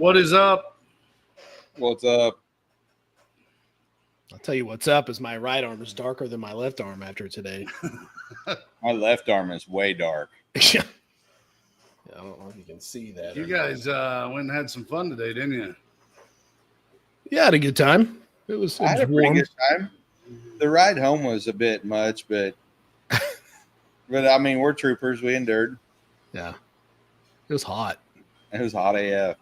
What is up? What's up? I'll tell you what's up is my right arm is darker than my left arm after today. My left arm is way dark. Yeah. I don't know if you can see that. You guys went and had some fun today, didn't you? Yeah, I had a good time. It was I had a warm. pretty good time. The ride home was a bit much, but I mean, we're troopers. We endured. Yeah. It was hot. It was hot AF.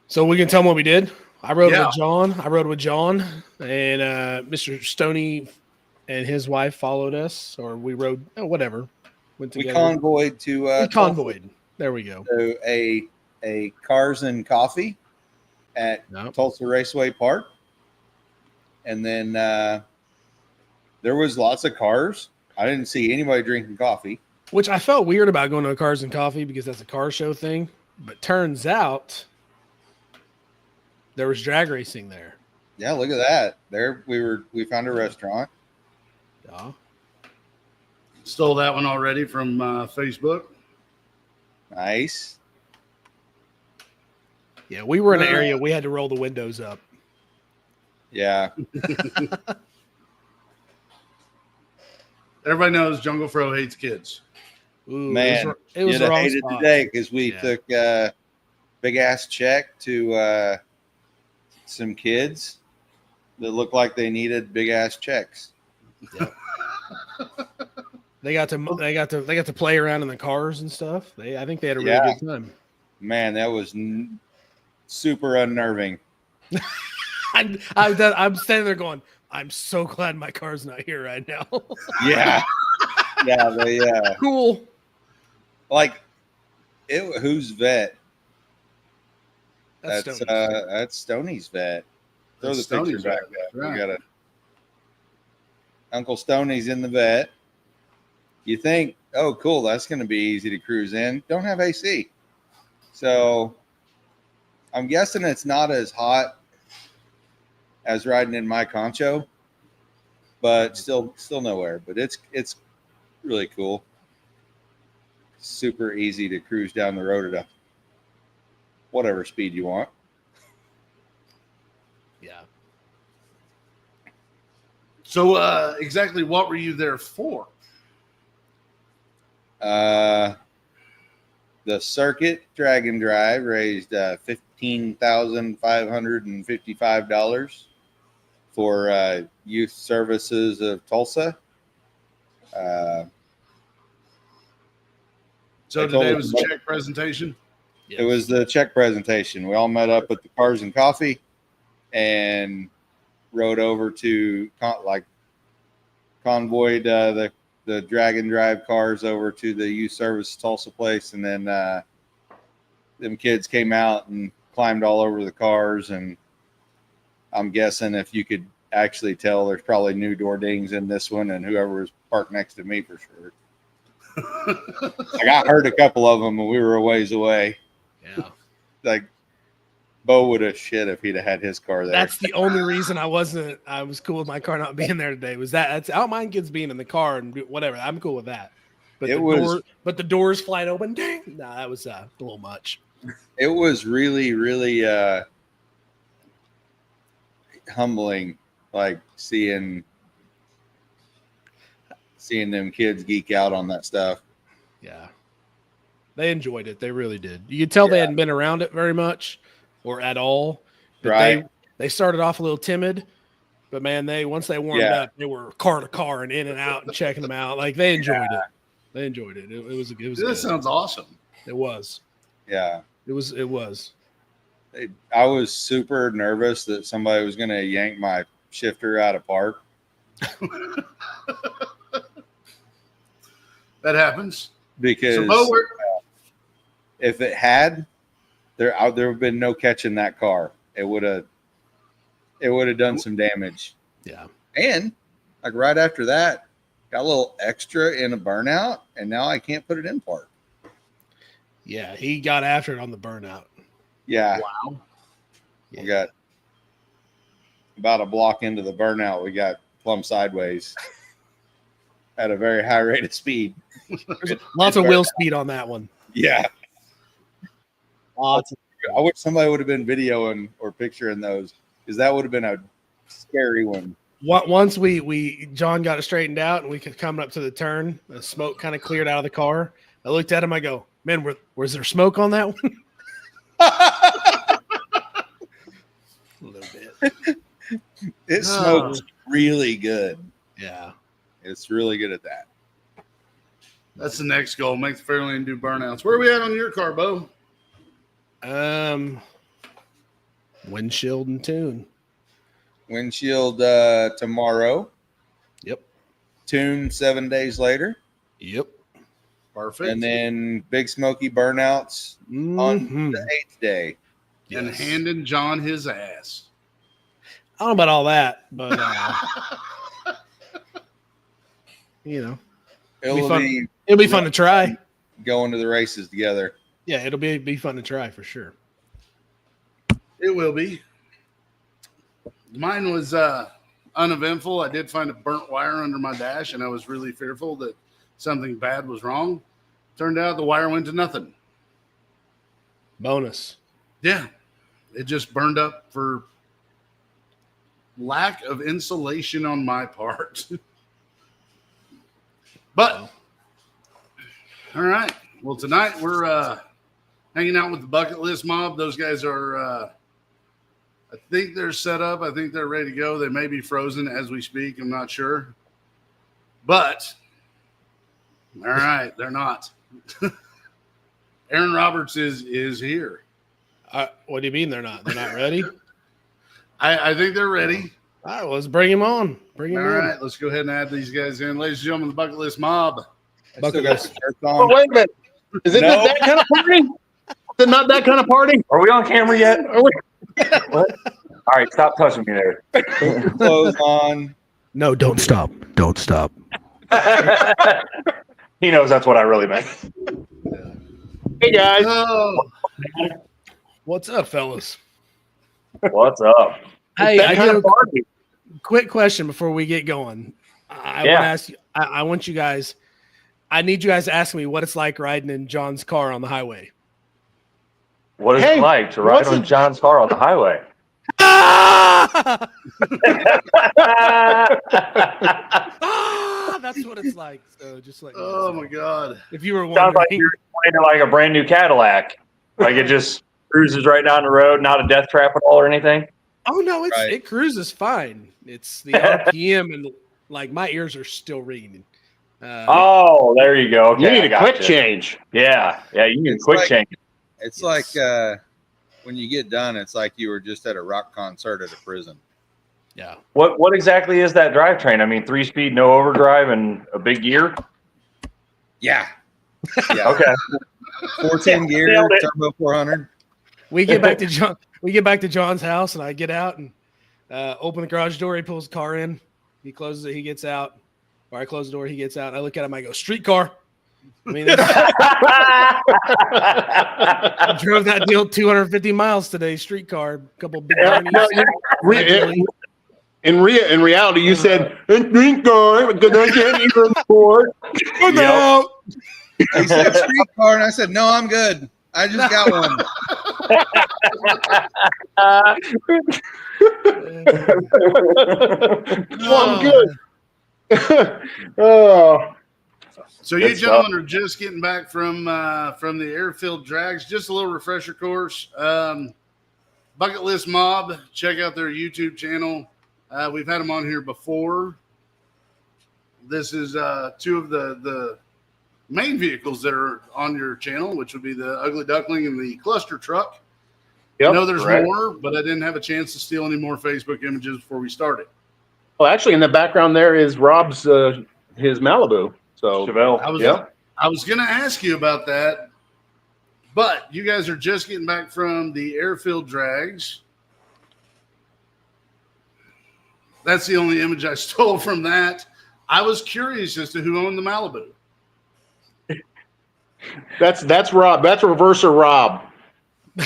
So we can tell them what we did. I rode Yeah. with John. And Mr. Stoney and his wife followed us, or we rode whatever. Went We together. convoyed to We convoyed. There we go. to a Cars and Coffee at Yep. Tulsa Raceway Park, and then there was lots of cars. I didn't see anybody drinking coffee. Which I felt weird about going to a Cars and Coffee because that's a car show thing. But turns out there was drag racing there. Yeah, look at that. There we found a restaurant. Yeah. Stole that one already from Facebook. Nice. Yeah, we were in an area we had to roll the windows up. Yeah. Everybody knows Jungle Fro hates kids. Ooh, Man, it was you'd the have wrong hated spot. today because we Yeah. took a big ass check to some kids that looked like they needed big ass checks. Yep. They got to play around in the cars and stuff. I think they had a really Yeah. good time. Man, that was super unnerving. I'm standing there going, I'm so glad my car's not here right now. Yeah. Yeah, they Cool. like it. Who's vet? That's That's Stoney's. that's Stoney's vet. Throw That's the picture Stoney's back vet, up. right. We got a Uncle Stoney's in the vet. You think, oh, cool, that's going to be easy to cruise in. Don't have AC, so I'm guessing it's not as hot as riding in my Concho, but still nowhere. But it's really cool. Super easy to cruise down the road at whatever speed you want. Yeah. So exactly what were you there for? The circuit drag and drive raised $15,555 for youth services of Tulsa. So I told today him was a about- check presentation. It was the check presentation. We all met up at the Cars and Coffee and rode over to convoyed the drag and drive cars over to the youth service Tulsa place, and then them kids came out and climbed all over the cars. And I'm guessing if you could actually tell, there's probably new door dings in this one, and whoever was parked next to me for sure. Like I heard a couple of them, and we were a ways away. Yeah. Like Bo would have shit if he'd have had his car there. That's the only reason I was cool with my car not being there today. Was I don't mind kids being in the car and whatever. I'm cool with that. But the doors flying open. Dang. Nah, that was a little much. It was really, really humbling, like seeing them kids geek out on that stuff. Yeah. They enjoyed it. They really did. You could tell they hadn't been around it very much or at all. But Right. They started off a little timid, but man, once they warmed up, they were car to car and in and out and checking them out. Like they enjoyed it. They enjoyed it. It was Dude, good. that sounds awesome. It was. Yeah. It was. I was super nervous that somebody was going to yank my shifter out of park. That happens. Because So Bo, if it had, there would have been no catching that car. It would have done some damage. Yeah. And like right after that, got a little extra in a burnout, and now I can't put it in park. Yeah, he got after it on the burnout. Yeah. wow. Yeah. We got about a block into the burnout. We got plumb sideways at a very high rate of speed. Lots of wheel speed on that one. Yeah. Lots. I wish somebody would have been videoing or picturing those, because that would have been a scary one. Once John got it straightened out and we could come up to the turn, the smoke kind of cleared out of the car. I looked at him. I go, man, was there smoke on that one? A little bit. It smokes really good. Yeah. It's really good at that. That's the next goal. Make the Fairlane do burnouts. Where are we at on your car, Bo? Windshield and tune. Windshield tomorrow. Yep. Tune 7 days later. Yep. Perfect. And then Big Smoky burnouts on the 8th day. And handing John his ass. I don't know about all that, but you know, it'll be fun to try. Going to the races together. Yeah, it'll be fun to try for sure. It will be. Mine was uneventful. I did find a burnt wire under my dash, and I was really fearful that something bad was wrong. Turned out the wire went to nothing. Bonus. Yeah. It just burned up for lack of insulation on my part. But, all right. Well, tonight we're hanging out with the Bucketlist Mob. Those guys are, I think they're set up. I think they're ready to go. They may be frozen as we speak. I'm not sure. But, all right, they're not. Aaron Roberts is here. What do you mean they're not? They're not ready? I think they're ready. All right, well, let's bring him on. Bring him All in. right, let's go ahead and add these guys in. Ladies and gentlemen, the Bucketlist Mob. Bucket Got list. the shirts on. Wait a minute. Is it not that kind of party? Is it not that kind of party? Are we on camera yet? Are we? What? All right, stop touching me there. Put your clothes on. No, don't stop. Don't stop. He knows that's what I really meant. Hey, guys. Oh, What's up, fellas? What's up? Hey, That I kind got of a party. quick question before we get going. I want to ask you. I want you guys. I need you guys to ask me what it's like riding in John's car on the highway. What is Hey, it like to ride what's on it- John's car on the highway? Ah! That's what it's like. So just like oh my God. if you were Sounds wondering, like you're explaining like a brand new Cadillac. Like it just cruises right down the road, not a death trap at all or anything. oh no, Right. it cruises fine. It's the RPM and like my ears are still ringing. Oh, there you go. Okay, You need I a got quick you. change. Yeah, you need a It's quick like- change. It's Yes. like when you get done, it's like you were just at a rock concert at a prison. Yeah. What exactly is that drivetrain? I mean, 3-speed, no overdrive, and a big gear. Yeah. Yeah. Okay. 14 gear, Nailed it. turbo 400. We get back to John. We get back to John's house, and I get out and open the garage door. He pulls the car in. He closes it. He gets out. Or I close the door. He gets out. I look at him. I go, street car. I mean, I drove that deal 250 miles today. Street car. A couple big Barneys. In reality, you said, drink car, because I can't even afford. Yep. He said street car, and I said, no, I'm good. I just got one. I'm good. Oh, So you Good gentlemen are just getting back from the Airfield Drags. Just a little refresher course. Bucketlist Mob. Check out their YouTube channel. We've had them on here before. This is two of the main vehicles that are on your channel, which would be the Ugly Duckling and the Cluster Truck. yep. I know there's correct. more, but I didn't have a chance to steal any more Facebook images before we started. Well, actually, in the background there is Rob's his Malibu. So Chevelle. I was going to ask you about that, but you guys are just getting back from the Airfield Drags. That's the only image I stole from that. I was curious as to who owned the Malibu. that's Rob. That's Reverser Rob.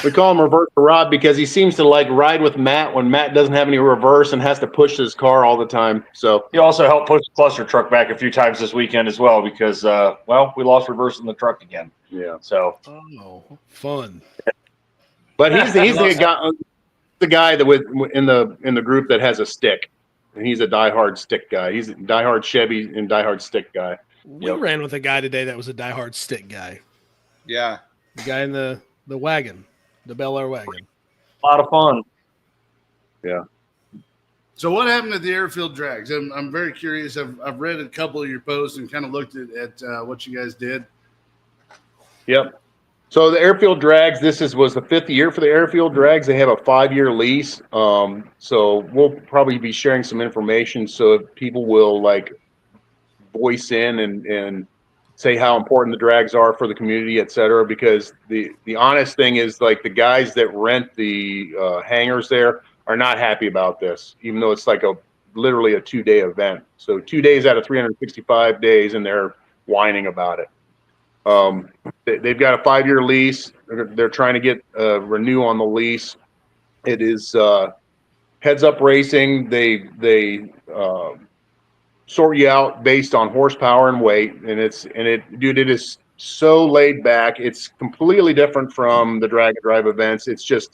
We call him Reverser Rob because he seems to like ride with Matt when Matt doesn't have any reverse and has to push his car all the time. So He also helped push the cluster truck back a few times this weekend as well because, we lost reverse in the truck again. yeah. So Oh, fun. But he's the guy that in the group that has a stick, and he's a diehard stick guy. He's a diehard Chevy and diehard stick guy. We ran with a guy today that was a diehard stick guy. Yeah. The guy in the wagon, the Bel Air wagon. A lot of fun. Yeah. So what happened at the Airfield Drags? I'm very curious. I've read a couple of your posts and kind of looked at what you guys did. Yep. So the Airfield Drags, was the 5th year for the Airfield Drags. They have a 5-year lease. So we'll probably be sharing some information so people will like voice in and say how important the drags are for the community, et cetera, because the honest thing is like the guys that rent the hangars there are not happy about this, even though it's like literally a 2-day event. So 2 days out of 365 days, and they're whining about it. They've got a 5-year lease. They're trying to get renew on the lease. It is heads up racing. They sort you out based on horsepower and weight, and it is so laid back. It's completely different from the drag and drive events. It's just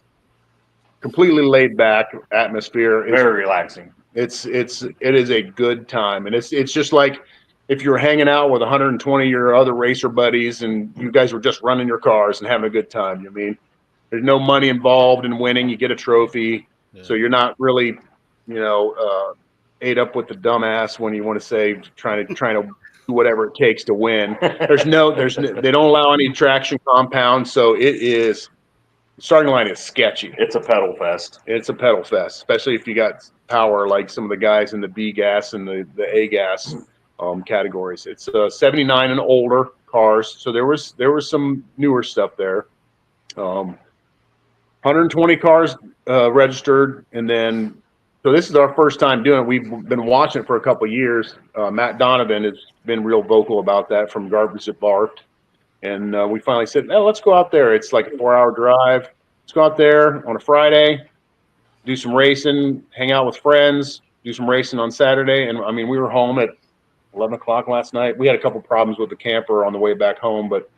completely laid back atmosphere. Very relaxing. It is a good time, and it's just like if you're hanging out with 120 of your other racer buddies and you guys were just running your cars and having a good time. You mean there's no money involved in winning. You get a trophy, so you're not really, ate up with the dumbass when you want to say trying to do whatever it takes to win. They don't allow any traction compounds, so starting line is sketchy. It's a pedal fest. It's a pedal fest, especially if you got power like some of the guys in the B gas and the A gas categories. It's 79 and older cars, so there was some newer stuff there. 120 cars registered, and then so this is our first time doing it. We've been watching it for a couple of years. Matt Donovan has been real vocal about that from Garbage That Barked. And we finally said, let's go out there. It's like a 4-hour drive. Let's go out there on a Friday, do some racing, hang out with friends, do some racing on Saturday. And, we were home at 11 o'clock last night. We had a couple problems with the camper on the way back home, but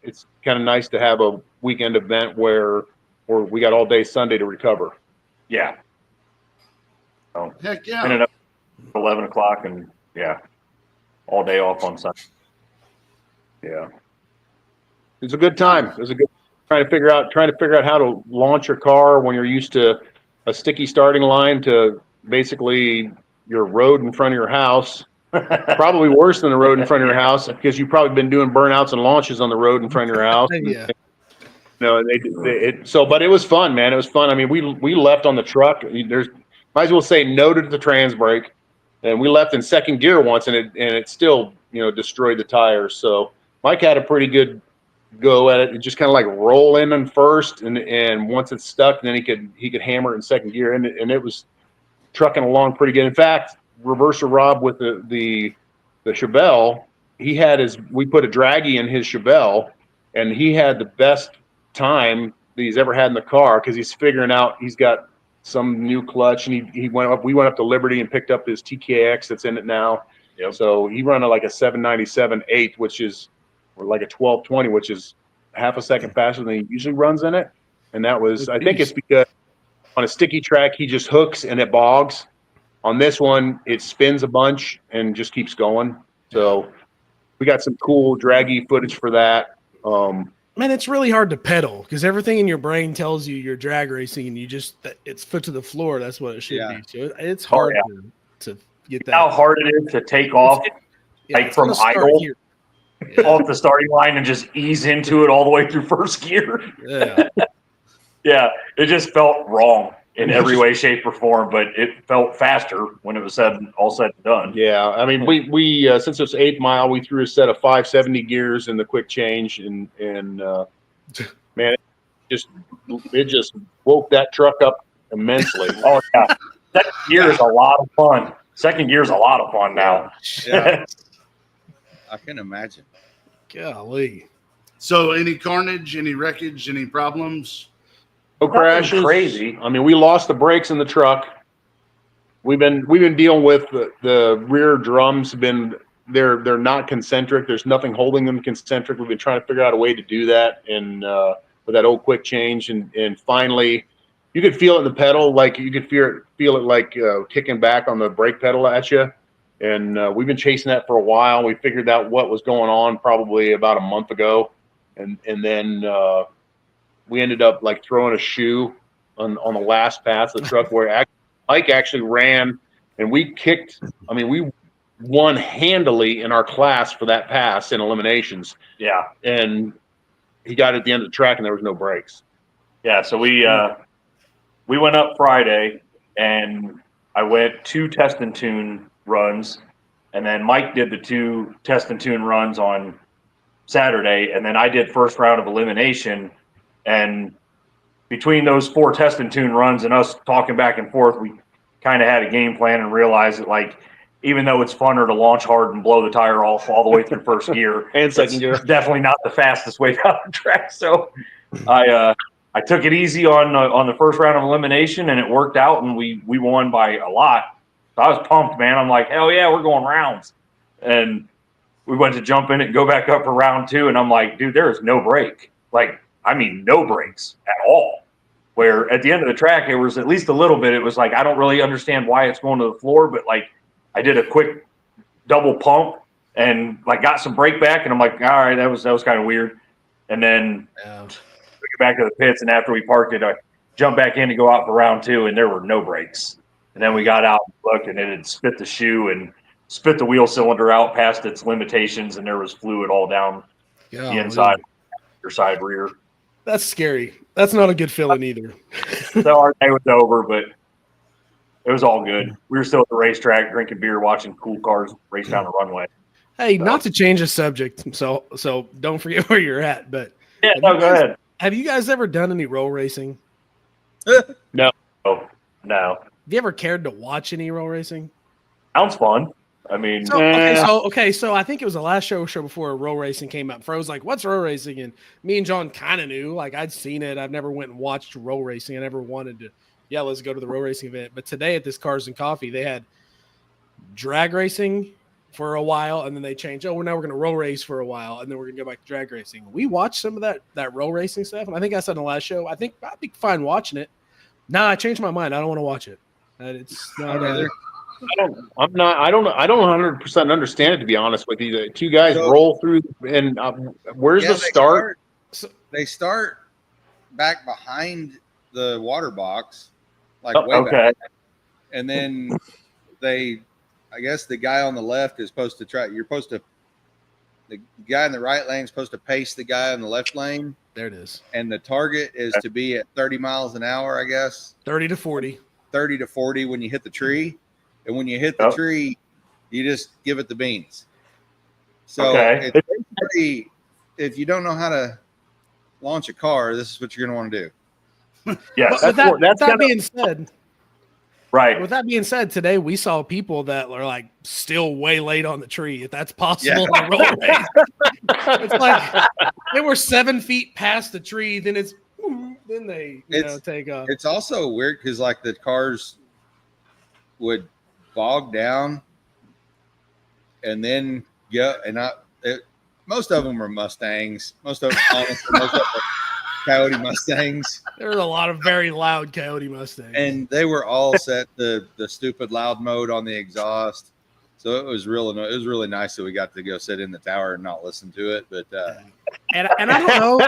it's kind of nice to have a weekend event where we got all day Sunday to recover. Yeah. So, Heck yeah. ended up at 11 o'clock and, all day off on Sunday. Yeah, it's a good time. It was a good trying to figure out how to launch your car when you're used to a sticky starting line to basically your road in front of your house. Probably worse than the road in front of your house because you've probably been doing burnouts and launches on the road in front of your house. Yeah. But it was fun, man. It was fun. We left on the truck. Might as well say no to the trans brake, and we left in second gear once, and it still destroyed the tires. So Mike had a pretty good go at it. It just kind of like roll in first, and once it's stuck, then he could hammer it in second gear, and it was trucking along pretty good. In fact, Reverser Rob with the Chevelle, we put a draggy in his Chevelle, and he had the best time that he's ever had in the car because he's figuring out he's got some new clutch, and we went up to Liberty and picked up his TKX that's in it now. Yep. So he run like a 797 8th, which is like a 1220, which is half a second faster than he usually runs in it. And that was, I think it's because on a sticky track, he just hooks and it bogs. On this one, it spins a bunch and just keeps going. So we got some cool draggy footage for that. Man, it's really hard to pedal because everything in your brain tells you you're drag racing and it's foot to the floor. That's what it should be. So it's hard to get that. How hard it is to take off from idle off the starting line and just ease into it all the way through first gear. Yeah. Yeah, it just felt wrong in every way, shape, or form, but it felt faster when it was all said and done. Yeah, we since it's 8 Mile, we threw a set of 570 gears in the quick change, and man, it just woke that truck up immensely. Oh yeah, second gear is a lot of fun. Second gear is a lot of fun now. Yeah. I can imagine. Golly. So any carnage, any wreckage, any problems? No crashes. Crazy. We lost the brakes in the truck. We've been dealing with the rear drums. They're not concentric. There's nothing holding them concentric. We've been trying to figure out a way to do that, and with that old quick change, and finally you could feel it in the pedal, like you could feel it like kicking back on the brake pedal at you. And we've been chasing that for a while. We figured out what was going on probably about a month ago, and then we ended up like throwing a shoe on the last pass of the truck where Mike actually ran, and we kicked. I mean, we won handily in our class for that pass in eliminations. Yeah. And he got at the end of the track and there was no brakes. Yeah. So we went up Friday and I went 2 test and tune runs, and then Mike did the 2 test and tune runs on Saturday, and then I did first round of elimination. And between those 4 test and tune runs and us talking back and forth, we kind of had a game plan and realized that, like, even though it's funner to launch hard and blow the tire off all the way through first gear, And second gear. definitely not the fastest way down the track. So I took it easy on the first round of elimination, and it worked out, and we won by a lot. So I was pumped, man. I'm like, hell yeah, we're going rounds. And we went to jump in it and go back up for round 2, and I'm like, dude, there is no brake. Like, I mean, no brakes at all. Where at the end of the track, it was at least a little bit. It was like, I don't really understand why it's going to the floor, but like I did a quick double pump and like got some brake back, and I'm like, all right, that was kind of weird. And then we get back to the pits, and after we parked it, I jumped back in to go out for round 2, and there were no brakes. And then we got out and looked, and it had spit the shoe and spit the wheel cylinder out past its limitations, and there was fluid all down the inside, your side rear. That's scary. That's not a good feeling either. So our day was over, but it was all good. We were still at the racetrack drinking beer, watching cool cars race down the runway. Hey, not to change the subject, so don't forget where you're at. But yeah, no, go ahead. Have you guys ever done any roll racing? No. Have you ever cared to watch any roll racing? Sounds fun. I mean, So I think it was the last show before roll racing came up. Fro was like, "What's roll racing?" And me and John kind of knew. Like, I'd seen it. I've never went and watched roll racing. I never wanted to. Yeah, let's go to the roll racing event. But today at this Cars and Coffee, they had drag racing for a while, and then they changed. Oh, now we're going to roll race for a while, and then we're going to go back to drag racing. We watched some of that roll racing stuff, and I think I said in the last show, I think I'd be fine watching it. Nah, I changed my mind. I don't want to watch it. It's not. I don't 100% understand it, to be honest with you. The 2 guys roll through, and where's the start? They start back behind the water box, like okay. back. And then I guess the guy on the left is supposed to the guy in the right lane is supposed to pace the guy in the left lane. There it is. And the target is to be at 30 miles an hour, I guess. 30 to 40. 30 to 40 when you hit the tree. And when you hit the tree, you just give it the beans. So it's pretty, if you don't know how to launch a car, this is what you're going to want to do. Yeah, With that being said, right. With that being said, today we saw people that are like still way late on the tree, if that's possible. Yeah. In a roll race. It's like they were 7 feet past the tree, then they take off. It's also weird because like the cars would bog down and then most of them are Mustangs. Most of them are Coyote Mustangs. There was a lot of very loud Coyote Mustangs, and they were all set the stupid loud mode on the exhaust. So it was really nice that we got to go sit in the tower and not listen to it. But and I don't know,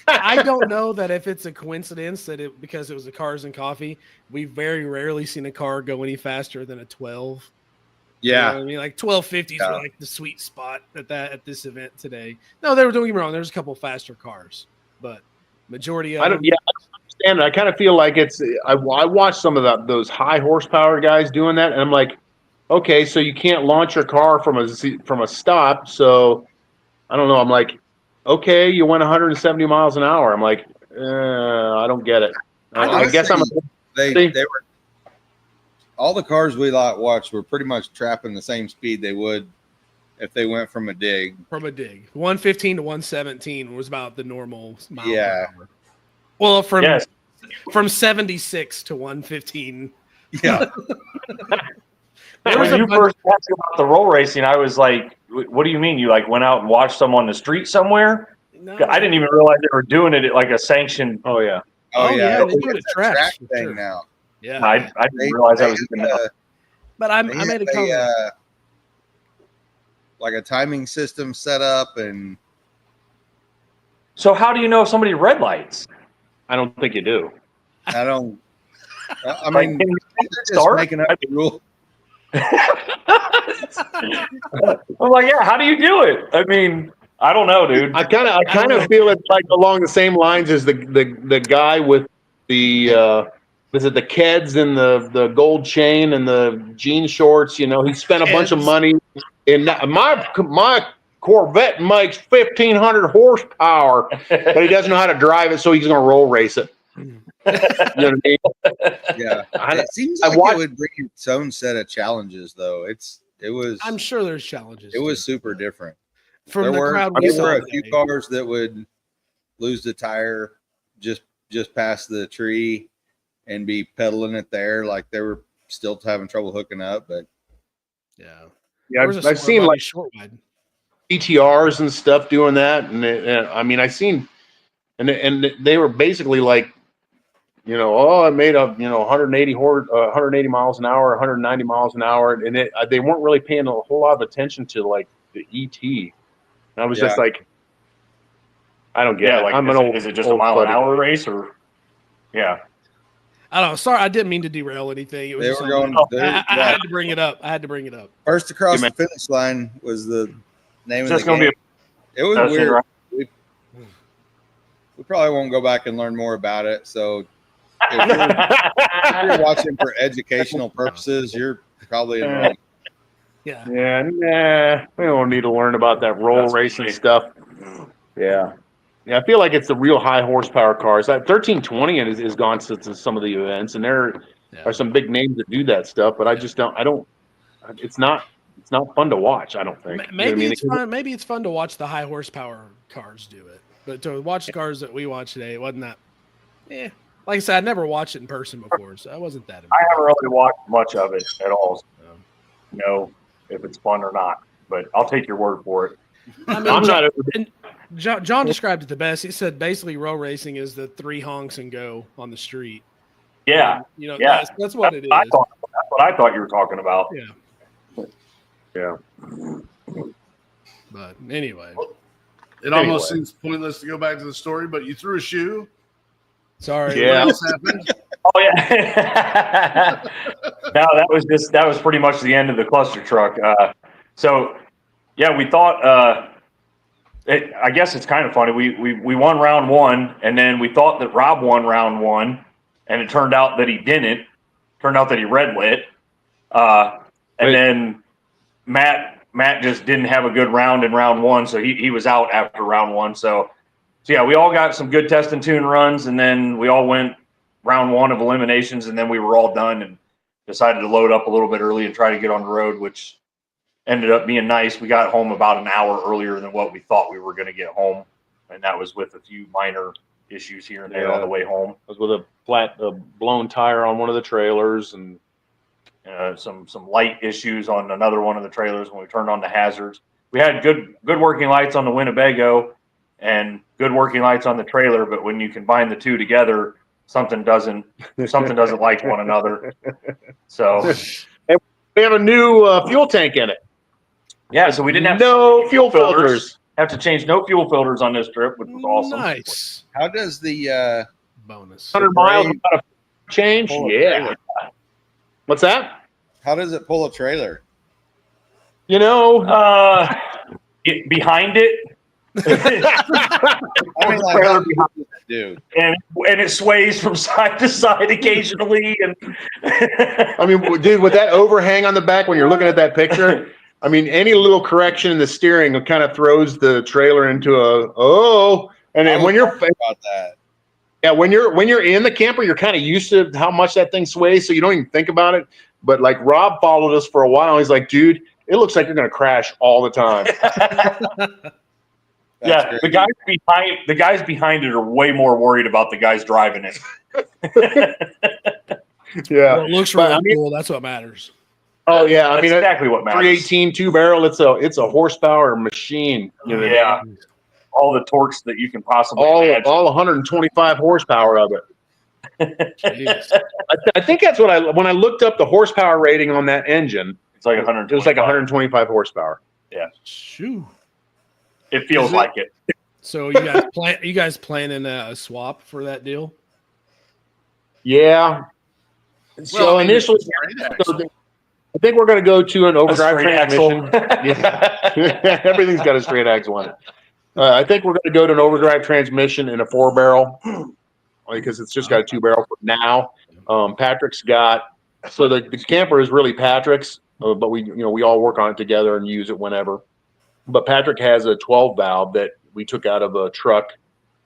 I don't know that if it's a coincidence that because it was the Cars and Coffee, we've very rarely seen a car go any faster than a 12. Yeah, you know what I mean, like 1250s were like the sweet spot at this event today. No, don't get me wrong. There's a couple faster cars, but majority of them. Yeah, I understand. I kind of feel like I watched some of those high horsepower guys doing that, and I'm like, okay, so you can't launch your car from a stop. So I don't know. I'm like, okay, you went 170 miles an hour. I'm like, I don't get it. I guess they were. All the cars we watched were pretty much trapping the same speed they would if they went from a dig. 115 to 117 was about the normal mile per hour. Well, from 76 to 115. Yeah. When you first asked about the roll racing, I was like, what do you mean? You like went out and watched some on the street somewhere? No. I didn't even realize they were doing it at like a sanctioned. Oh yeah. Oh, yeah, they it's do it at a tracks, track for thing sure. now. Yeah, I yeah. didn't realize that was They even. have But I they made a have comment. like a timing system set up, and So how do you know if somebody red lights? I don't think you do. I don't. I Like, mean, can you they're just start? making up the rule. I'm like, yeah. How do you do it? I mean, I don't know, dude. I kind don't of know. feel it's like along the same lines as the guy with the was it the Keds and the gold chain and the jean shorts? You know, he spent a bunch of Keds. money in my Corvette makes 1,500 horsepower, but he doesn't know how to drive it, so he's going to roll race it. You know what I mean? Yeah, it seems I like watched- it would bring its own set of challenges, though. It was. I'm sure there's challenges. It was too. super different. From the crowd we there saw were a few today. cars that would lose the tire just past the tree and be pedaling it there, like they were still having trouble hooking up. But Yeah, Yeah, there was a I've sport seen body like short wide. ETRs and stuff doing that, and I mean, I seen, and they were basically like, you know, oh, I made a 180 miles an hour, 190 miles an hour, and they weren't really paying a whole lot of attention to like the ET. And I was just Yeah. like, I don't get Yeah, it. like I'm is, an old. is it just old a mile an buddy. hour race or? Yeah. I don't know. Sorry, I didn't mean to derail anything. It was they just were something- going. I Yeah, had to bring it up. I had to bring it up. first across Yeah, the finish line was the name It's of just the gonna game. be It was That's weird. right. We probably won't go back and learn more about it. So if you're watching for educational purposes, you're probably in the wrong. Yeah. Yeah, nah, we don't need to learn about that roll That's racing funny. stuff. Yeah. Yeah, I feel like it's the real high horsepower cars. That 1320 is gone to some of the events, and there are some big names that do that stuff, but I just don't. It's not fun to watch. I don't think. You know what I Maybe mean? it's fun. Maybe it's fun to watch the high horsepower cars do it, but to watch the cars that we watched today, it wasn't that. Yeah, like I said, I never watched it in person before, so I wasn't that. I haven't really watched much of it at all. So, you know if it's fun or not, but I'll take your word for it. I mean, I'm not. John described it the best. He said basically road racing is the 3 honks and go on the street. Yeah, You know, Yeah. that's what it is. that's what I thought you were talking about. Yeah, Yeah. but anyway, It almost seems pointless to go back to the story, but you threw a shoe. sorry. Yeah. What else happened? Oh yeah. No, that was pretty much the end of the cluster truck. So yeah, we thought. I guess it's kind of funny. We won round one, and then we thought that Rob won round one, and it turned out that he didn't. Turned out that he red lit, and then Matt just didn't have a good round in round one, so he was out after round one. So yeah, we all got some good test and tune runs, and then we all went round one of eliminations, and then we were all done and decided to load up a little bit early and try to get on the road, which ended up being nice. We got home about an hour earlier than what we thought we were going to get home, and that was with a few minor issues here and there on the way home. I was with a blown tire on one of the trailers, and Some light issues on another one of the trailers when we turned on the hazards. We had good working lights on the Winnebago and good working lights on the trailer, but when you combine the two together, something doesn't like one another. So we have a new fuel tank in it. yeah, so we didn't have no fuel filters. Have to change no fuel filters on this trip, which was awesome. Nice How does the bonus. 100 miles Brave without a change. pull a Yeah. trailer? What's that? How does it pull a trailer? You know, Behind it, I mean, like, how does it do? and it sways from side to side occasionally, and I mean, dude, with that overhang on the back when you're looking at that picture, I mean, any little correction in the steering kind of throws the trailer into and then I when was you're wondering about that. yeah, when you're in the camper, you're kind of used to how much that thing sways, so you don't even think about it. But like Rob followed us for a while, he's like, dude, it looks like you're gonna crash all the time. yeah, great. the guys behind it are way more worried about the guys driving it. Yeah. Well, it looks But, really I mean- cool. That's what matters. Oh yeah, I That's mean, exactly what matters. 318 2-barrel, it's a horsepower machine. You know what I mean? Yeah. all the torques that you can possibly imagine. all 125 horsepower of it. Jeez. I think that's what when I looked up the horsepower rating on that engine, It's like 100. it was like 125 horsepower. Shoo. It feels Is it- like it. So you guys planning a swap for that deal? Yeah. So initially, I think we're going to go to an overdrive straight transmission. Yeah. Everything's got a straight axle on it. I think we're going to go to an overdrive transmission and a 4-barrel because it's just got a 2-barrel for now. Patrick's got the camper is really Patrick's, but we all work on it together and use it whenever. But Patrick has a 12-valve that we took out of a truck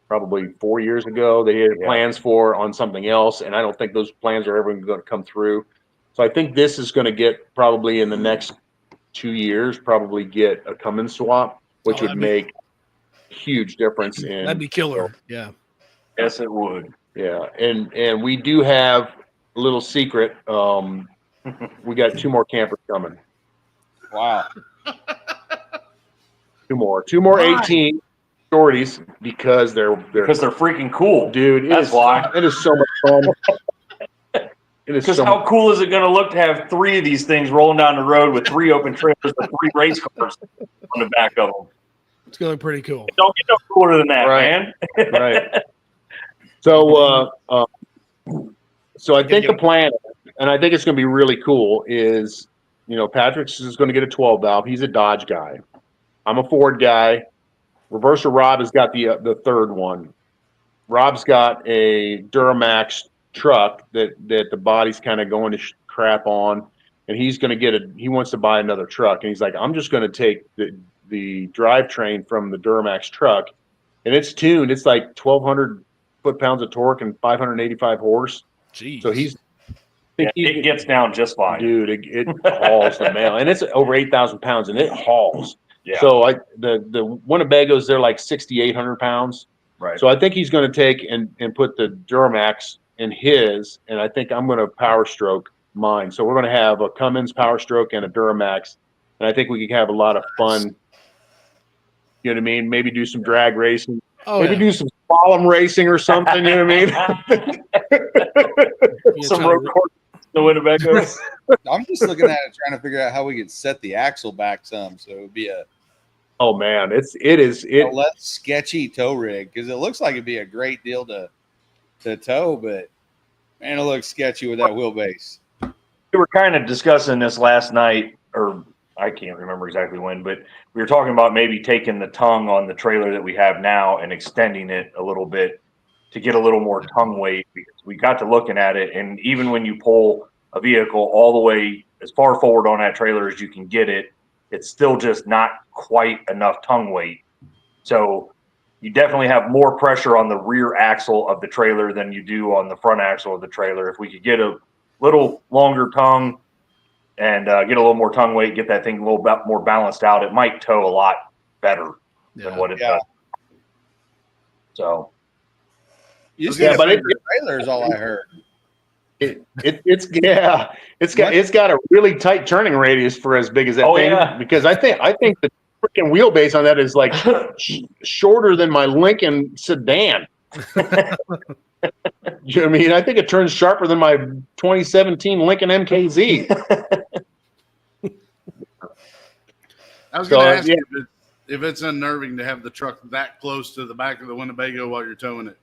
probably 4 years ago. They had plans for on something else, and I don't think those plans are ever going to come through. So I think this is going to get probably in the next 2 years, probably get a Cummins swap, which would make a huge difference in. That'd be killer. Yeah. Yes, it would. Yeah, and we do have a little secret. We got 2 more campers coming. Wow. 2 more 18 shorties because they're freaking cool, dude. That's why. It is so much fun. It is Because so how cool is it going to look to have 3 of these things rolling down the road with 3 open trailers with 3 race cars on the back of them? It's going to look pretty cool. It don't get no cooler than that, Right. man. Right. So I think the plan, and I think it's going to be really cool, is Patrick's is going to get a 12-valve. He's a Dodge guy. I'm a Ford guy. Reverser Rob has got the 3rd one. Rob's got a Duramax truck that the body's kind of going to crap on, and he's going to he wants to buy another truck, and he's like, I'm just going to take the drivetrain from the Duramax truck, and it's tuned. It's like 1,200 foot-pounds of torque and 585 horse. Jeez. So it gets down just fine, dude. It hauls the mail, and it's over 8,000 pounds, and it hauls. Yeah. So the Winnebagos, they're like 6,800 pounds. Right. So I think he's going to take and put the Duramax in his, and I think I'm going to power stroke mine. So we're going to have a Cummins power stroke and a Duramax, and I think we can have a lot of fun. You know what I mean? Maybe do some drag racing. Oh, Maybe do some slalom racing or something. You know what I mean? Some road course, the Winnebagos. I'm just looking at it, trying to figure out how we could set the axle back some, so it would be a Oh man, it is less sketchy tow rig, because it looks like it'd be a great deal to tow, but man, it looks sketchy with that wheelbase. We were kind of discussing this last night, or I can't remember exactly when, but we were talking about maybe taking the tongue on the trailer that we have now and extending it a little bit to get a little more tongue weight, because we got to looking at it, and even when you pull a vehicle all the way as far forward on that trailer as you can get it, it's still just not quite enough tongue weight. So you definitely have more pressure on the rear axle of the trailer than you do on the front axle of the trailer. If we could get a little longer tongue and get a little more tongue weight, get that thing a little bit more balanced out, it might tow a lot better than what it does. So, But it trailer is all I heard. It's got a really tight turning radius for as big as that thing. Yeah. Because I think the freaking wheelbase on that is like shorter than my Lincoln sedan. You know what I mean? I think it turns sharper than my 2017 Lincoln MKZ. I was going to ask you if it's unnerving to have the truck that close to the back of the Winnebago while you're towing it.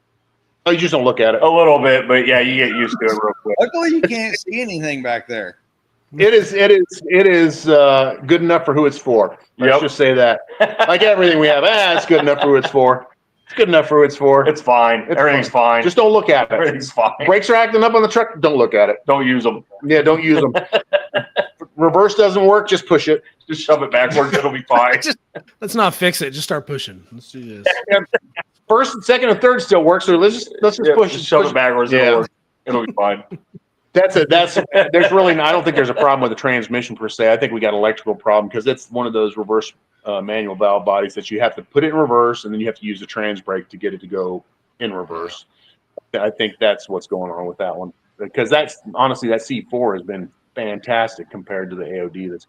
Oh, you just don't look at it. a little bit, but yeah, you get used to it real quick. Luckily, you can't see anything back there. It is good enough for who it's for. Let's just say that. Like everything we have, it's good enough for who it's for. It's good enough for who it's for. It's fine. Everything's fine. Just don't look at it. Everything's fine. Brakes are acting up on the truck. Don't look at it. Don't use them. Yeah, don't use them. Reverse doesn't work. Just push it. Just shove it backwards. It'll be fine. Let's not fix it. Just start pushing. Let's do this. First, second, and third still work. So let's just push it. Just shove it backwards. Yeah. It'll be fine. There's really I don't think there's a problem with the transmission per se. I think we got an electrical problem because it's one of those reverse manual valve bodies that you have to put it in reverse and then you have to use the trans brake to get it to go in reverse. I think that's what's going on with that one, because that's honestly that C4 has been fantastic compared to the AOD that's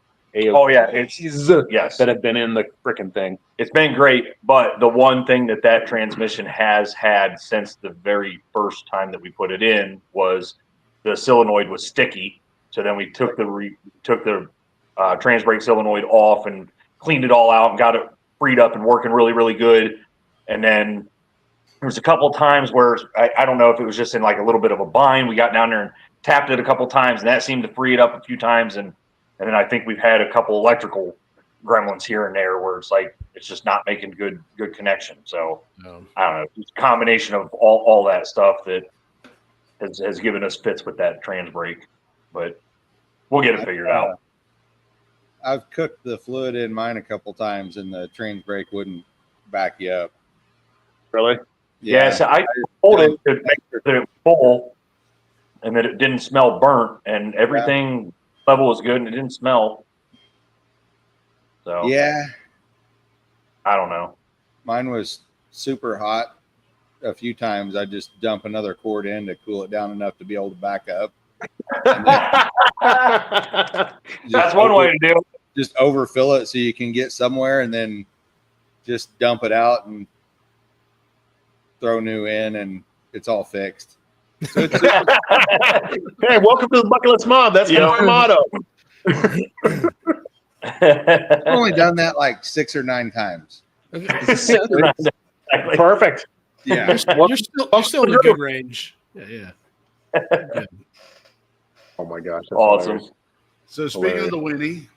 Oh yeah, it's yes. that have been in the freaking thing. It's been great, but the one thing that transmission has had since the very first time that we put it in was the solenoid was sticky. So then we took the trans brake solenoid off and cleaned it all out and got it freed up and working really, really good. And then there was a couple of times where I don't know if it was just in like a little bit of a bind. We got down there and tapped it a couple of times, and that seemed to free it up a few times. And then I think we've had a couple electrical gremlins here and there where it's like it's just not making good connection. So I don't know. It's a combination of all that stuff that has given us fits with that trans brake, but we'll get it figured out. I've cooked the fluid in mine a couple times, and the trans brake wouldn't back you up. Really? Yeah, so I told it to make sure that it was full and that it didn't smell burnt, and everything level was good and it didn't smell. So yeah, I don't know. Mine was super hot a few times. I just dump another quart in to cool it down enough to be able to back up. That's one way to do it. Just overfill it so you can get somewhere, and then just dump it out and throw new in, and it's all fixed. So it's hey, welcome to the Bucketlist Mob. That's my motto. I've only done that like 6 or 9 times. Perfect. You're Yeah. still in a good range. Yeah. Good. Oh my gosh. That's Awesome. hilarious. So speaking of the Winnie,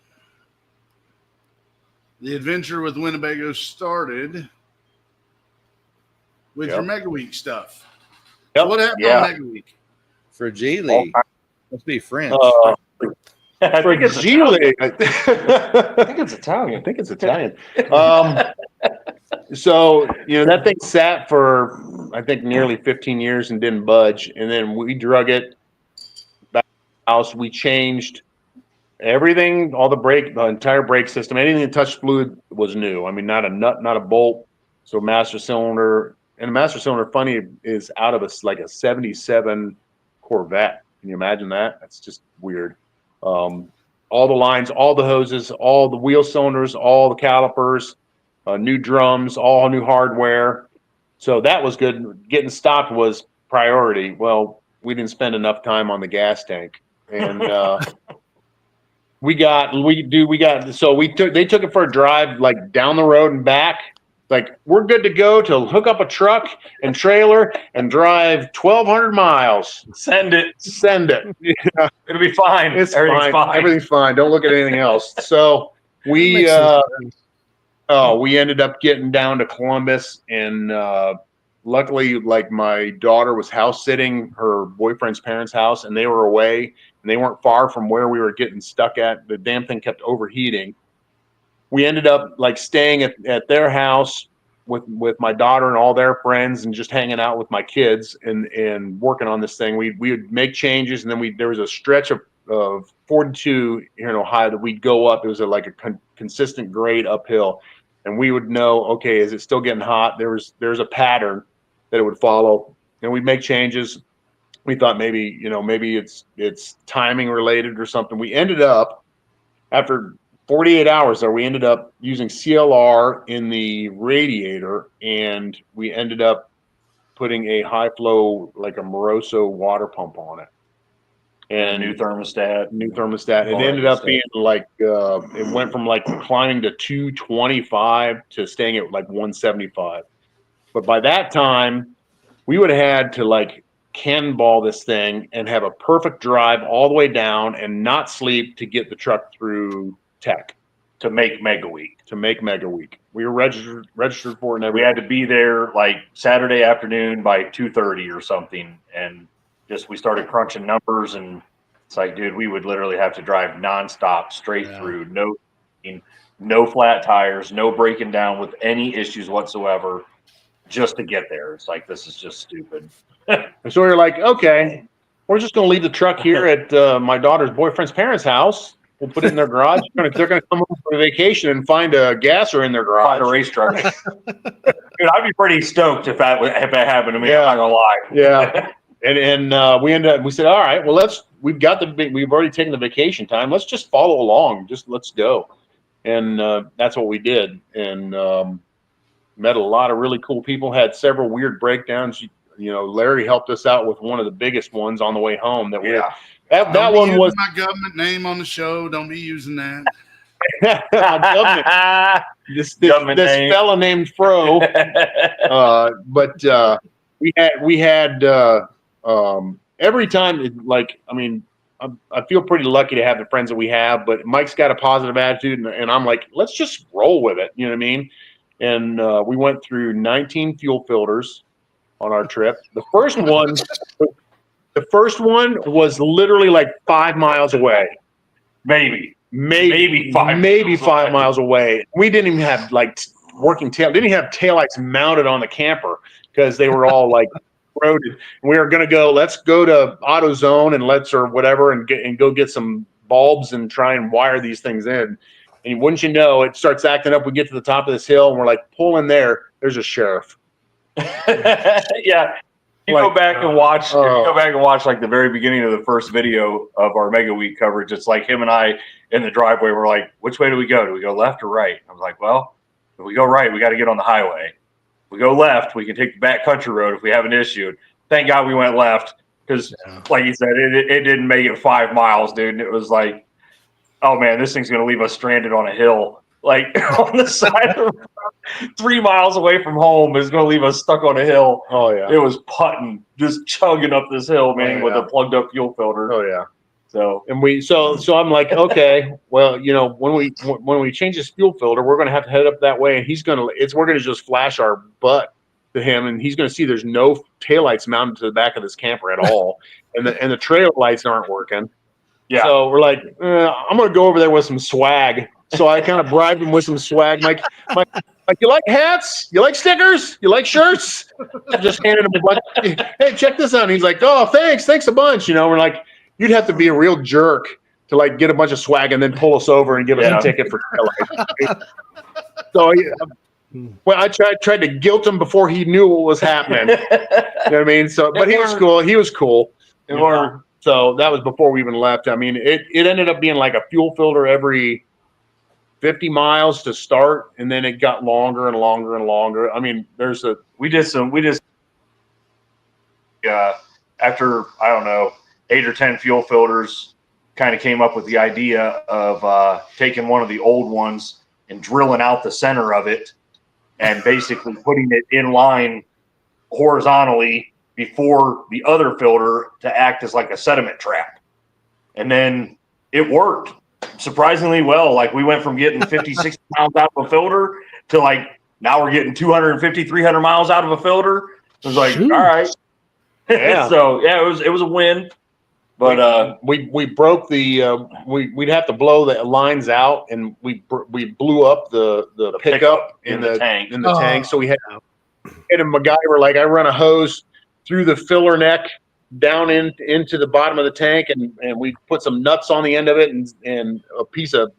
the adventure with Winnebago started with your Megaweek stuff. Yep. So what happened Yeah. on Megaweek? For Geely, must be French. I For think it's Geely. I think it's Italian. I think it's Italian. So, that thing sat for, I think, nearly 15 years and didn't budge. And then we drug it back to the house. We changed everything, the entire brake system. Anything that touched fluid was new. I mean, not a nut, not a bolt. So master cylinder. And the master cylinder, funny, is out of like a 77 Corvette. Can you imagine that? That's just weird. All the lines, all the hoses, all the wheel cylinders, all the calipers, new drums, all new hardware. So that was good. Getting stopped was priority. Well, we didn't spend enough time on the gas tank, and they took it for a drive like down the road and back. Like, we're good to go to hook up a truck and trailer and drive 1,200 miles. Send it. Yeah. It'll be fine. Everything's fine. Everything's fine. Don't look at anything else. So we ended up getting down to Columbus, and luckily, like, my daughter was house sitting her boyfriend's parents' house, and they were away, and they weren't far from where we were getting stuck at. The damn thing kept overheating. We ended up like staying at their house with my daughter and all their friends, and just hanging out with my kids and working on this thing. We would make changes, and then there was a stretch of 42 here in Ohio that we'd go up. It was like a consistent grade uphill, and we would know, okay, is it still getting hot? There's a pattern that it would follow, and we'd make changes. We thought maybe it's timing related or something. We ended up, after 48 hours there, we ended up using CLR in the radiator, and we ended up putting a high flow, like a Moroso water pump on it. And New thermostat. It ended up being like, it went from like climbing to 225 to staying at like 175. But by that time, we would have had to like cannonball this thing and have a perfect drive all the way down and not sleep to get the truck through tech to make Megaweek. We were registered for it, and We had to be there like Saturday afternoon by 2:30 or something, and we started crunching numbers, and it's like, dude, we would literally have to drive nonstop straight through, no flat tires, no breaking down with any issues whatsoever, just to get there. It's like, this is just stupid. And so we were like, okay, we're just going to leave the truck here at my daughter's boyfriend's parents' house. We'll put it in their garage. They're going to come home for vacation and find a gasser in their garage. Find a race truck. Dude, I'd be pretty stoked if that happened to me. Yeah. I'm not gonna lie. Yeah. And we ended up. We said, all right, well, we've already taken the vacation time. Let's just follow along. Let's go. And that's what we did. And met a lot of really cool people. Had several weird breakdowns. Larry helped us out with one of the biggest ones on the way home. That Don't be one using was my government name on the show. Don't be using that. government. This fella named Fro. But we had every time, I feel pretty lucky to have the friends that we have, but Mike's got a positive attitude, and I'm like, let's just roll with it. You know what I mean? And we went through 19 fuel filters on our trip. The first one was literally like 5 miles away. Maybe 5 miles away. We didn't even have working tail. Didn't even have taillights mounted on the camper because they were all corroded. We were going to go. Let's go to AutoZone and go get some bulbs and try and wire these things in. And wouldn't you know, it starts acting up. We get to the top of this hill and we're like, pull in there. There's a sheriff. Yeah. Go back and watch like the very beginning of the first video of our Megaweek coverage. It's like him and I in the driveway. We're like, which way do we go? Do we go left or right? I was like, well, if we go right, we got to get on the highway. If we go left, we can take the back country road if we have an issue. Thank God we went left because, like you said, it didn't make it 5 miles, dude. And it was like, oh man, this thing's gonna leave us stranded on a hill, like on the side of 3 miles away from home. Is gonna leave us stuck on a hill. Oh yeah, it was putting, just chugging up this hill, man, with a plugged up fuel filter. Oh yeah. So so I'm like, okay, well, when we change this fuel filter, we're gonna have to head up that way, and we're gonna just flash our butt to him, and he's gonna see there's no taillights mounted to the back of this camper at all, and the trail lights aren't working. Yeah. So we're like, I'm gonna go over there with some swag. So I kind of bribed him with some swag. Like, you like hats? You like stickers? You like shirts? Just handed him a bunch. Hey, check this out. And he's like, oh, thanks a bunch. We're like, you'd have to be a real jerk to get a bunch of swag and then pull us over and give us a ticket for taillights. So I tried to guilt him before he knew what was happening. You know what I mean? So, but he was cool. He was cool. So that was before we even left. I mean, it ended up being like a fuel filter every 50 miles to start, and then it got longer and longer and longer. I mean, after, I don't know, 8 or 10 fuel filters, kind of came up with the idea of taking one of the old ones and drilling out the center of it and basically putting it in line horizontally before the other filter to act as like a sediment trap. And then it worked surprisingly well. Like we went from getting 50, 60 miles out of a filter to now we're getting 250, 300 miles out of a filter. It was like, all right. Yeah. So yeah, it was a win. But we broke the we'd have to blow the lines out, and we blew up the pickup in the tank. So we had a MacGyver, like I run a hose through the filler neck down into the bottom of the tank, and we put some nuts on the end of it, and a piece of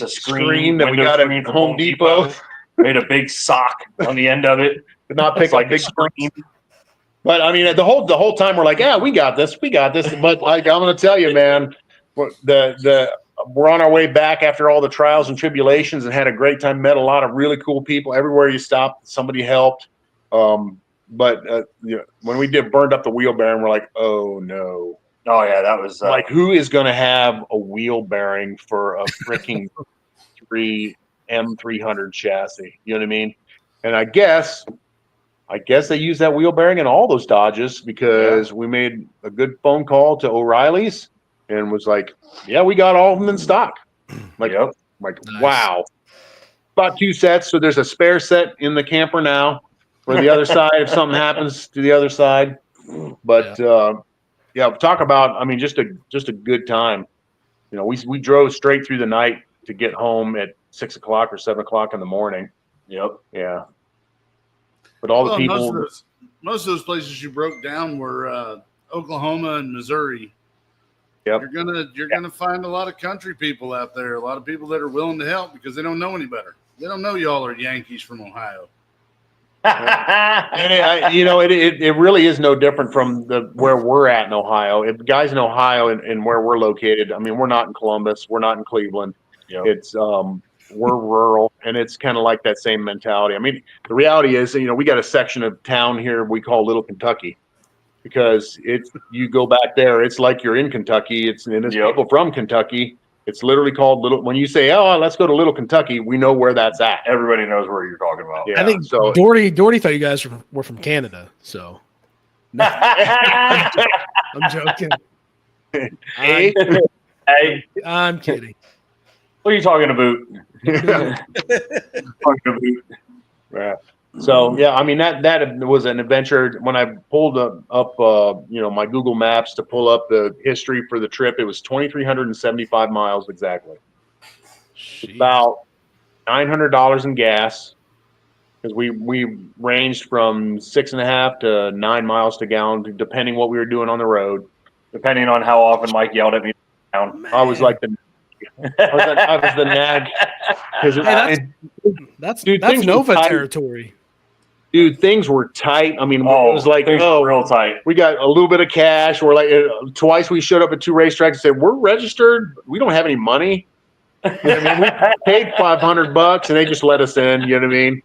screen that we got at Home Depot. Made a big sock on the end of it. Did not pick up big screen. But I mean, the whole time we're like, yeah, we got this. But I'm going to tell you, man, we're on our way back after all the trials and tribulations, and had a great time. Met a lot of really cool people. Everywhere you stopped, somebody helped. But when we burned up the wheel bearing, we're like, oh no. Oh yeah, that was like, who is going to have a wheel bearing for a freaking M300 chassis? You know what I mean? And I guess they use that wheel bearing in all those Dodges, because we made a good phone call to O'Reilly's and was like, yeah, we got all of them in stock. Like, nice. Wow. About 2 sets. So there's a spare set in the camper now for the other side if something happens to the other side. But talk about, I mean, just a good time. We drove straight through the night to get home at 6 o'clock or 7 o'clock in the morning. Yep. Yeah. But all the people, most of those places you broke down were Oklahoma and Missouri. Yep. You're gonna find a lot of country people out there, a lot of people that are willing to help because they don't know any better. They don't know y'all are Yankees from Ohio. And it really is no different from where we're at in Ohio. If guys in Ohio and where we're located, I mean, we're not in Columbus, we're not in Cleveland. Yep. It's we're rural, and it's kind of like that same mentality. I mean, the reality is, we got a section of town here we call Little Kentucky, because you go back there, it's like you're in Kentucky. It's people from Kentucky. It's literally called Little. When you say, "Oh, let's go to Little Kentucky," we know where that's at. Everybody knows where you're talking about. I think so. Doherty thought you guys were from Canada, so I'm joking. Hey, I'm kidding. What are you talking about? Yeah. So I mean that was an adventure. When I pulled up my Google Maps to pull up the history for the trip, it was 2,375 miles exactly. Jeez. About $900 in gas, because we ranged from 6.5 to 9 miles to gallon, depending what we were doing on the road. Depending on how often Mike yelled at me down. I was like I was the nag. That's things Nova were tight. territory. Dude, things were tight. I mean, it was like, real tight. We got a little bit of cash. We're like, twice we showed up at 2 racetracks and said, we're registered. We don't have any money. You know what I mean? We paid $500 and they just let us in. You know what I mean?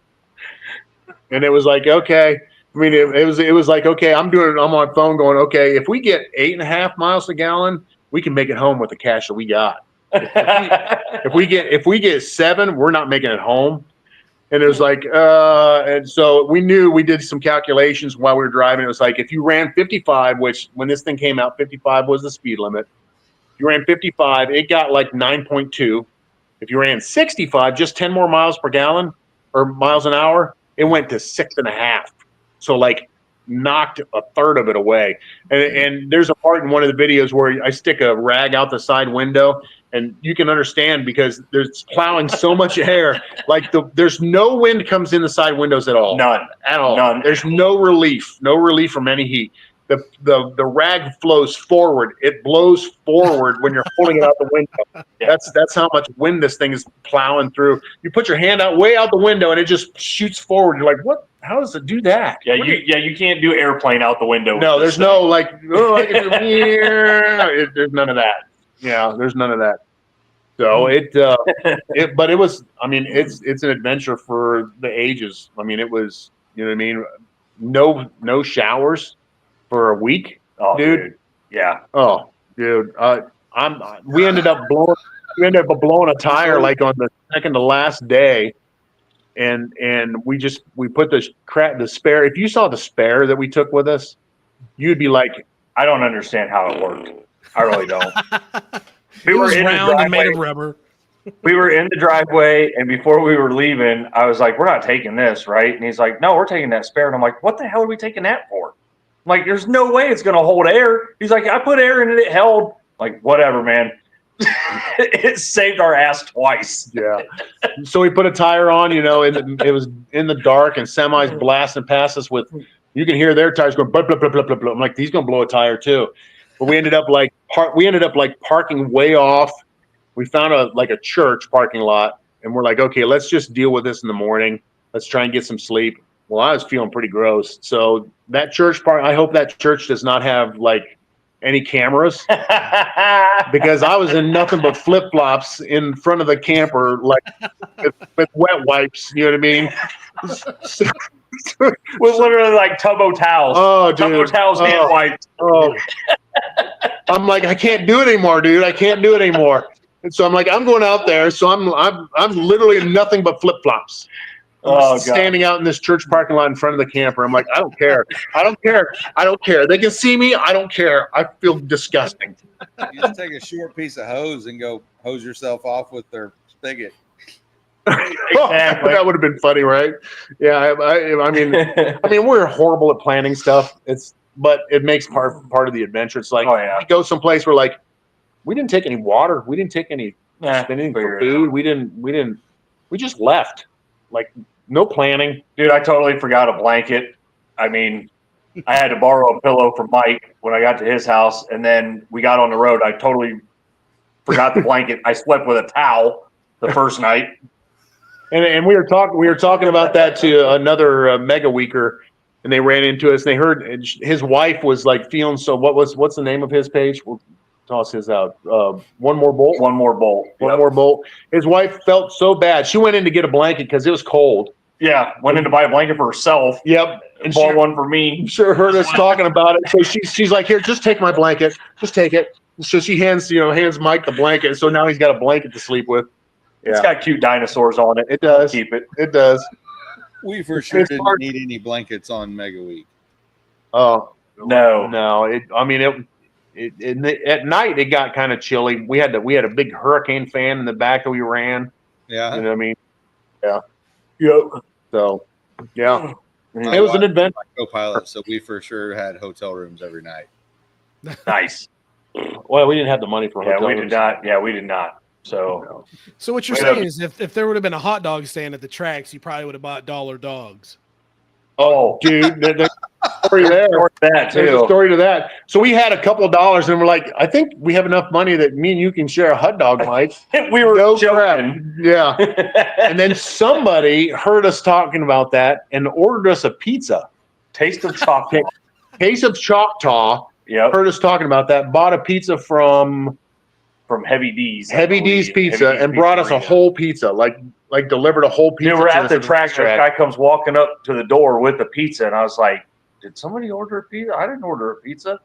And it was like, okay. I mean, it was like, okay, I'm on my phone going, okay, if we get 8.5 miles a gallon, we can make it home with the cash that we got. If we get 7, we're not making it home. And it was like, and so we did some calculations while we were driving. It was like, if you ran 55, which when this thing came out, 55 was the speed limit. If you ran 55, it got like 9.2. If you ran 65, just 10 more miles per gallon or miles an hour, it went to 6.5. So like knocked a third of it away. And there's a part in one of the videos where I stick a rag out the side window, and you can understand because there's plowing so much air. Like there's no wind comes in the side windows at all. None. At all. None. There's no relief from any heat. The rag flows forward. It blows forward when you're pulling it out the window. Yeah. That's how much wind this thing is plowing through. You put your hand way out the window and it just shoots forward. You're like, what? How does it do that? Yeah, you can't do airplane out the window. No, there's no like, oh, I can do here. There's none of that. Yeah, there's none of that. So but it was. I mean, it's an adventure for the ages. I mean, it was. You know what I mean? No showers for a week, dude. Yeah. Oh, dude. We ended up blowing a tire like on the second to last day, and we put the spare. If you saw the spare that we took with us, you'd be like, I don't understand how it worked. I really don't. It was round and made of rubber. We were in the driveway, and before we were leaving, I was like, we're not taking this, right? And he's like, no, we're taking that spare. And I'm like, what the hell are we taking that for? I'm like, there's no way it's going to hold air. He's like, I put air in it. It held. I'm like, whatever, man. It saved our ass twice. Yeah. So we put a tire on, and it was in the dark, and semis blasting past us with, you can hear their tires going, blah, blah, blah, blah, blah, blah. I'm like, he's going to blow a tire too. But we ended up parking way off. We found a church parking lot, and we're like, okay, let's just deal with this in the morning. Let's try and get some sleep. Well, I was feeling pretty gross. So that church I hope that church does not have like any cameras, because I was in nothing but flip flops in front of the camper, like with wet wipes. You know what I mean? With literally like Tubbo towels. Oh, dude. Tubbo towels and wipes. Oh. I'm like, I can't do it anymore, dude. I can't do it anymore. And so I'm like, I'm going out there. So I'm literally in nothing but flip flops. Standing out in this church parking lot in front of the camper. I'm like, I don't care. I don't care. I don't care. They can see me. I don't care. I feel disgusting. You just take a short piece of hose and go hose yourself off with their spigot. Exactly. That would have been funny, right? Yeah. I mean, we're horrible at planning stuff. But it makes part of the adventure. It's like, we go someplace, we're like, we didn't take any water. We didn't take anything for food. We just left. Like, no planning. Dude, I totally forgot a blanket. I mean, I had to borrow a pillow from Mike when I got to his house, and then we got on the road. I totally forgot the blanket. I slept with a towel the first night. And we were talking about that to another Megaweeker, and they ran into us. And they heard his wife was like feeling so. What's the name of his page? We'll toss his out. One more bolt. One more bolt. One more bolt. His wife felt so bad. She went in to get a blanket because it was cold. Yeah, went in to buy a blanket for herself. Yep, And bought one for me. I'm sure heard us talking about it. So she's like, here, just take my blanket. Just take it. So she hands Mike the blanket. So now he's got a blanket to sleep with. It's got cute dinosaurs on it. It does. Keep it. It does. We for sure didn't need any blankets on Megaweek. Oh No. At night it got kind of chilly. We had a big hurricane fan in the back that we ran. Yeah. You know what I mean? Yeah. Yep. So yeah. My It was wife an adventure. was my co-pilot, so we for sure had hotel rooms every night. Nice. Well, we didn't have the money for Yeah, hotel we rooms. did not. Yeah, we did not. So So what you're Wait, saying is if there would have been a hot dog stand at the tracks, you probably would have bought dollar dogs. Oh, dude, there's a story there. that There's a too. story to that. So we had a couple of dollars, and we're like, I think we have enough money that me and you can share a hot dog, Mike. We were No crap. joking. Yeah. And then somebody heard us talking about that and ordered us a pizza. Taste of chocolate. Case of Choctaw. Yep. Heard us talking about that. Bought a pizza from From Heavy D's. I Heavy believe. D's Pizza Heavy D's and brought us a Pizzeria. whole pizza, like delivered a whole pizza. Dude, we're to at us the track. This guy comes walking up to the door with the pizza, and I was like, "Did somebody order a pizza? I didn't order a pizza."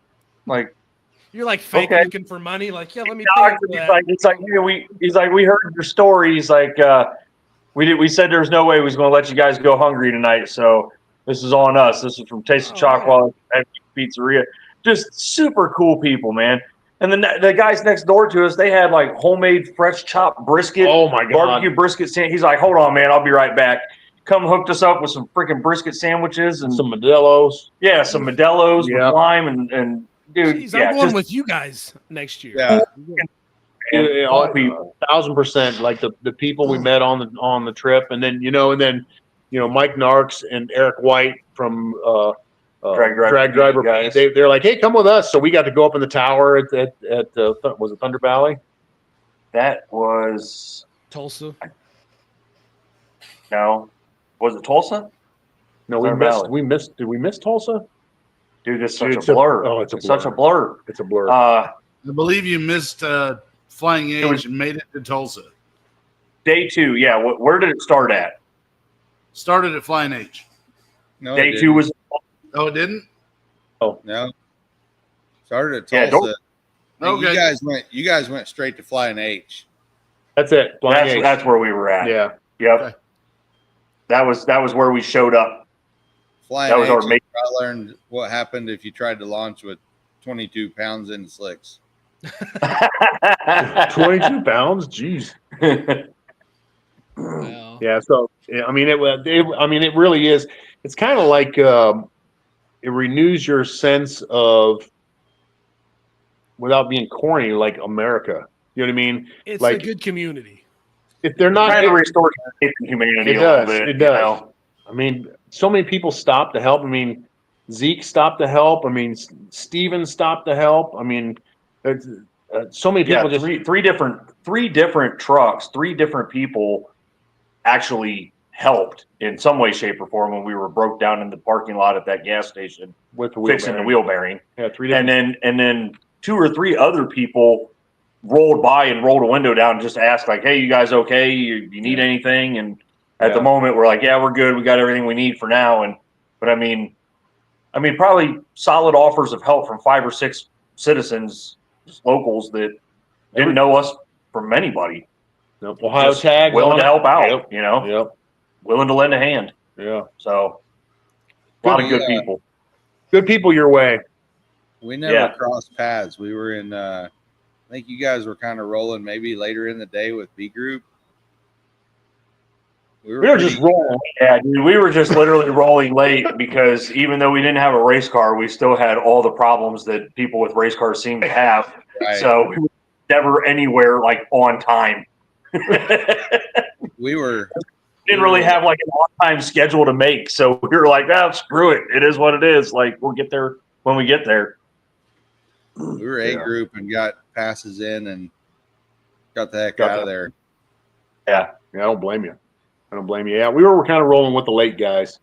Like, You're like fake Okay. looking for money. Like, yeah, let me pay for he's that. like, hey, we heard your story. He's like, we said there's no way we was going to let you guys go hungry tonight, so this is on us. This is from Taste of Oh, Chocolate Pizzeria. Just super cool people, man. And then the guys next door to us, they had like homemade fresh chopped brisket. Oh my God. Barbecue brisket sandwich. He's like, hold on, man, I'll be right back. Come hooked us up with some freaking brisket sandwiches and some Modelo's. yeah, some Modelo's Yeah. with lime and dude, Jeez, yeah, I'm going just with you guys next year. Yeah. all people. 1,000%. Like the people we met on the trip, and then Mike Narks and Eric White from Drag Driver guys. They're like, hey, come with us. So we got to go up in the tower at was it Thunder Valley? That was Tulsa. no, was it Tulsa? No, Thunder Valley. Did we miss Tulsa? Dude, it's Dude, such a blur. it's a Such a blur. blur. It's a blur. I believe you missed Flying It was- Age and made it to Tulsa. Day 2, yeah. Where did it start at? Started at Flying Age. No, Day it 2 didn't. was Oh, it didn't? No. Started at Yeah, Tulsa. don't- And you guys went straight to Flying H. That's it. Flying H. that's where we were at. Yeah. Yep. Okay. That was where we showed up. Flying That was H. our main- I learned what happened if you tried to launch with 22 pounds in slicks. 22 pounds. Jeez. Well, Yeah. So I mean, it really is. It's kind of like it renews your sense of, without being corny, like America. You know what I mean? it's Like- a good community. If they're not, Trying to restore faith in humanity It a little does. bit. It you does. know? I mean, so many people stopped to help. I mean, Zeke stopped to help. I mean, Steven stopped to help. I mean, so many people Yeah, just three different trucks, 3 different people actually helped in some way, shape, or form when we were broke down in the parking lot at that gas station with the wheel fixing the bearing. wheel bearing. Yeah, 3 different. And then 2 or 3 other people rolled by and rolled a window down and just asked like, "Hey, you guys okay? You need anything?" And at the Yeah. moment, we're like, "Yeah, we're good. We got everything we need for now." But I mean, probably solid offers of help from 5 or 6 citizens, just locals that didn't know us from anybody. Nope. Ohio Just tags willing on to it. help out, Yep. you know, Yep. willing to lend a hand. Yeah. So a lot of Good, good people. Good people your way. We never Yeah. crossed paths. We were in, I think you guys were kind of rolling maybe later in the day with B Group. We were just rolling. Yeah, dude, we were just literally rolling late because even though we didn't have a race car, we still had all the problems that people with race cars seem to have. Right. So we were never anywhere like on time. We were Didn't really have like an on-time schedule to make, so we were like, "Ah, screw it. It is what it is. Like we'll get there when we get there." A group and got passes in and got the heck out of there. Yeah, Yeah, I don't blame you. I don't blame you. Yeah, we were kind of rolling with the late guys.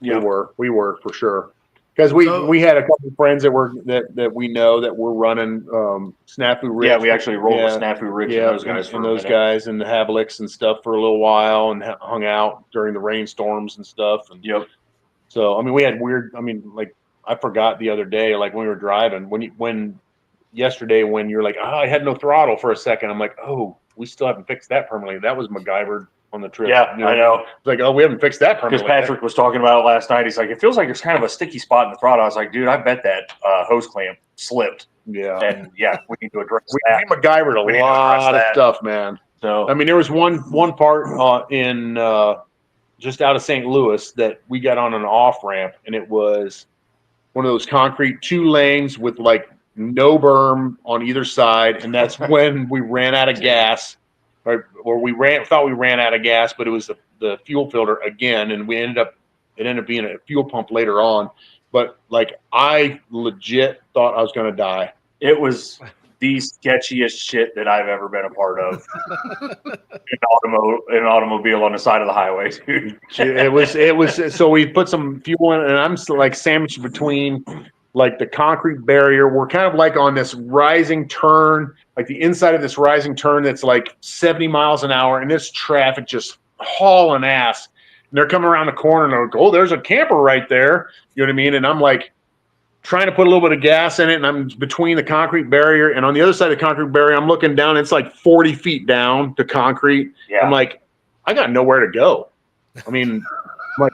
Yeah. We were for sure. Because we had a couple of friends that we know that were running Snafu Rich. Yeah, we actually rolled with Snafu Rich and those guys and those guys and the Havelicks and stuff for a little while and hung out during the rainstorms and stuff. And Yep. so I mean, we had weird. I mean, like I forgot the other day, like when we were driving, when yesterday when you're like, oh, I had no throttle for a second. I'm like, oh, we still haven't fixed that permanently. That was MacGyver on the trip. Yeah, I know. It's like, oh, we haven't fixed that Because permanently. Patrick was talking about it last night. He's like, it feels like there's kind of a sticky spot in the throttle. I was like, dude, I bet that hose clamp slipped. Yeah. And yeah, we need to address We that. MacGyvered We need a to address lot of that. stuff, man. So I mean, there was one part in just out of St. Louis that we got on an off ramp, and it was one of those concrete 2 lanes with like no berm on either side, and that's when we ran out of gas, or thought we ran out of gas, but it was the fuel filter again, and it ended up being a fuel pump later on. But like I legit thought I was going to die. it was the sketchiest shit that I've ever been a part of. An automobile on the side of the highway, dude. It was so we put some fuel in, and I'm still like sandwiched between like the concrete barrier. We're kind of like on this rising turn, like the inside of this rising turn that's like 70 miles an hour, and this traffic just hauling ass. And they're coming around the corner, and they're like, oh, there's a camper right there. You know what I mean? And I'm like trying to put a little bit of gas in it, and I'm between the concrete barrier, and on the other side of the concrete barrier, I'm looking down. It's like 40 feet down to concrete. Yeah. I'm like, I got nowhere to go. I mean, like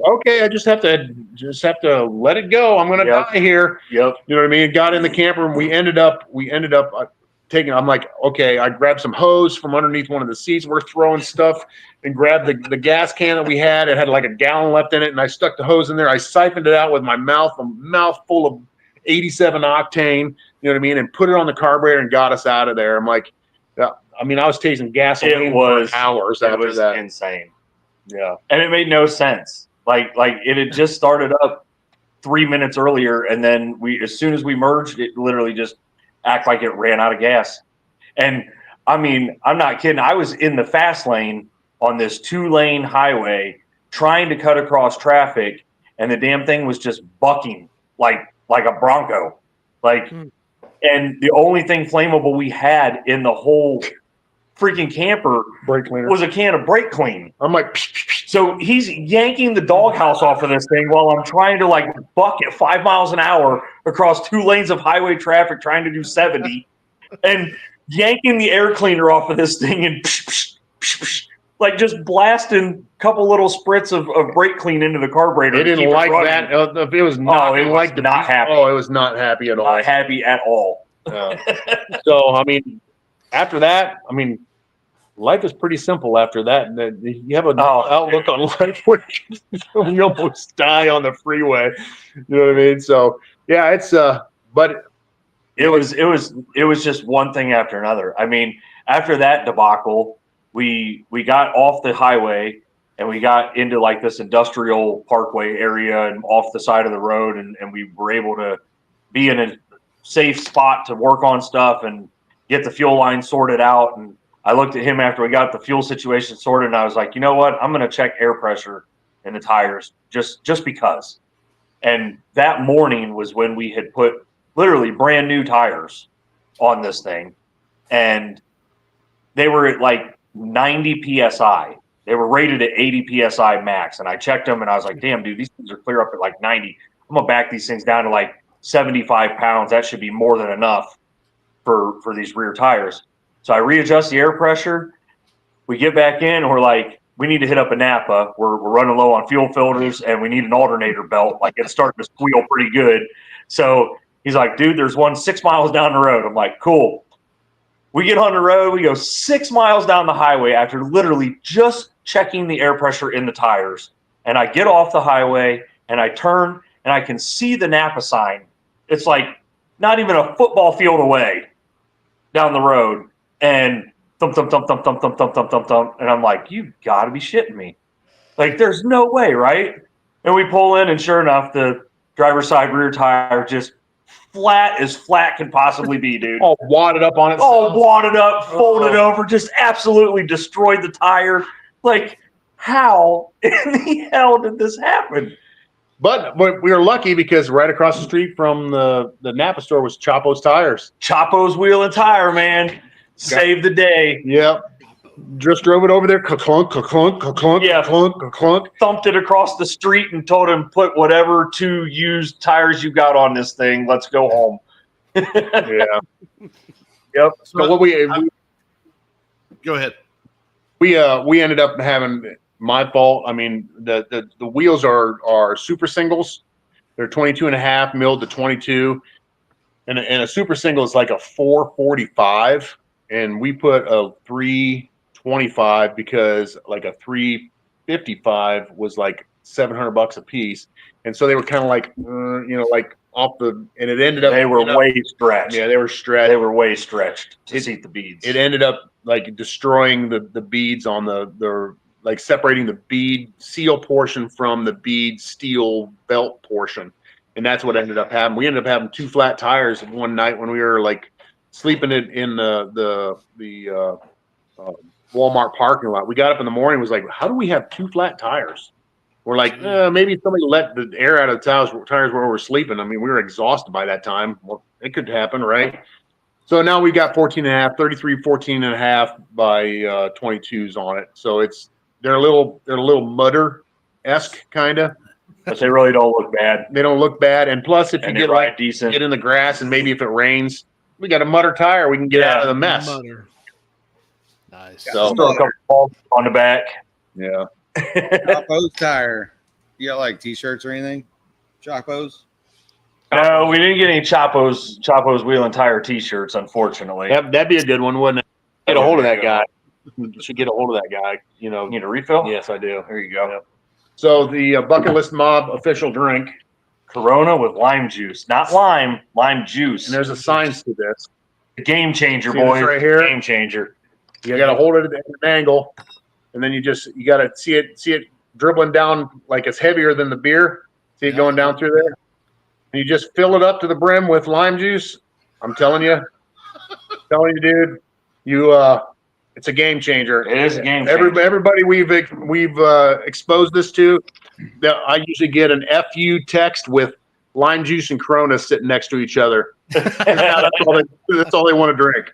okay, I just have to let it go. I'm gonna die here. Yep. You know what I mean? Got in the camper, and we ended up taking. I'm like, okay, I grabbed some hose from underneath one of the seats. We're throwing stuff and grabbed the gas can that we had. It had like a gallon left in it, and I stuck the hose in there. I siphoned it out with my mouth, a mouthful of 87 octane. You know what I mean? And put it on the carburetor and got us out of there. I'm like, I mean, I was tasting gasoline for hours after that. Insane. Yeah. And it made no sense. Like it had just started up 3 minutes earlier, and then as soon as we merged, it literally just act like it ran out of gas. And I mean, I'm not kidding. I was in the fast lane on this 2-lane highway trying to cut across traffic, and the damn thing was just bucking like a Bronco. And the only thing flammable we had in the whole freaking camper Brake cleaner was a can of brake clean. I'm like, so he's yanking the doghouse off of this thing while I'm trying to like buck at 5 miles an hour across 2 lanes of highway traffic, trying to do 70, and yanking the air cleaner off of this thing and like just blasting a couple little spritz of brake clean into the carburetor. They didn't like that. It was not. It was not happy. Oh, it was not happy at all. Not happy at all. So I mean, after that, I mean, life is pretty simple after that. You have an outlook on life where you almost die on the freeway. You know what I mean? So yeah, it's but it was just one thing after another. I mean, after that debacle, we got off the highway and we got into like this industrial parkway area and off the side of the road, and we were able to be in a safe spot to work on stuff and get the fuel line sorted out. And I looked at him after we got the fuel situation sorted, and I was like, you know what? I'm going to check air pressure in the tires just because. And that morning was when we had put literally brand new tires on this thing, and they were at like 90 PSI. They were rated at 80 PSI max, and I checked them, and I was like, damn, dude, these things are clear up at like 90. I'm going to back these things down to like 75 pounds. That should be more than enough for these rear tires. So I readjust the air pressure. We get back in, and we're like, we need to hit up a Napa. We're running low on fuel filters, and we need an alternator belt. Like, it's starting to squeal pretty good. So he's like, dude, there's one 6 miles down the road. I'm like, cool. We get on the road. We go 6 miles down the highway after literally just checking the air pressure in the tires. And I get off the highway, and I turn, and I can see the Napa sign. It's like not even a football field away down the road. And thump, thump, thump, thump, thump, thump, thump, thump, thump, thump. And I'm like, you got to be shitting me. Like, there's no way, right? And we pull in, and sure enough, the driver's side rear tire just flat as flat can possibly be, dude. All wadded up on it. All wadded up, folded over, just absolutely destroyed the tire. Like, how in the hell did this happen? But we were lucky because right across the street from the Napa store was Chapo's Tires. Chapo's Wheel and Tire, man. Saved the day. Yep. Just drove it over there. Clunk, clunk, clunk, Yeah. clunk, clunk. Thumped it across the street and told him, put whatever 2 used tires you got on this thing. Let's go home. Yeah. Yep. So what Go ahead. we ended up having, my fault. I mean, the wheels are super singles. They're 22.5 milled to 22, and a super single is like a 445, and we put a 325 because like a 355 was like $700 a piece, and so they were kind of like like off the, and it ended up They were way stretched. yeah, they were stretched. They were way stretched to seat the beads. It ended up like destroying the beads on the like separating the bead seal portion from the bead steel belt portion, and that's what ended up happening. We ended up having 2 flat tires one night when we were like sleeping in the Walmart parking lot. We got up in the morning and was like, how do we have 2 flat tires? We're like, maybe somebody let the air out of the tires while we were sleeping. I mean, we were exhausted by that time. Well, it could happen, right? So now we got 14.5, 33, 14.5 by 22s on it. So they're a little mudder-esque kind of. But they really don't look bad. They don't look bad. And plus, if you And they get ride decent. get in the grass and maybe if it rains, we got a mudder tire. We can get out of the mess. Mutter. Nice. So Throw a couple balls on the back. yeah. Chapo's tire. You got like t-shirts or anything? Chapo's? No, we didn't get any Chapo's Wheel and Tire T-shirts, unfortunately. That'd be a good one, wouldn't it? Get a hold of that guy. Should get a hold of that guy. You know. Need a refill? Yes, I do. There you go. Yep. So the Bucketlist Mob official drink, Corona with lime juice, not lime juice. and there's a science to this. The game changer, See this boys. right here? Game changer. You got to hold it at an angle, and then you got to see it dribbling down like it's heavier than the beer. See it going down through there, and you just fill it up to the brim with lime juice. I'm telling you, dude, it's a game changer. It is a game changer. Everybody we've exposed this to, I usually get an FU text with lime juice and Corona sitting next to each other. That's all they want to drink.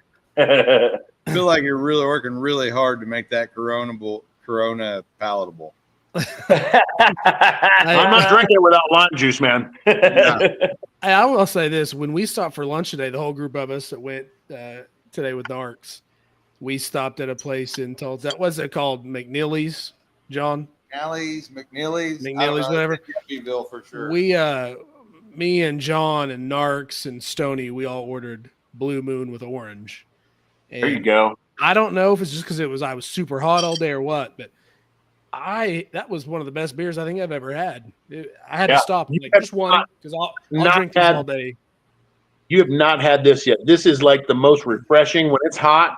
I feel like you're really working really hard to make that Corona palatable. I'm not drinking it without lime juice, man. I will say this: when we stopped for lunch today, the whole group of us that went today with Narcs, we stopped at a place in Tulsa. What's it called? McNeely's, John? McNeely's, whatever. Bill for sure. We, me and John and Narcs and Stony, we all ordered Blue Moon with orange. And There you go. I don't know if it's just because I was super hot all day or what, but that was one of the best beers I think I've ever had. I had to stop and just one because I'll drink this all day. You have not had this yet. This is like the most refreshing when it's hot.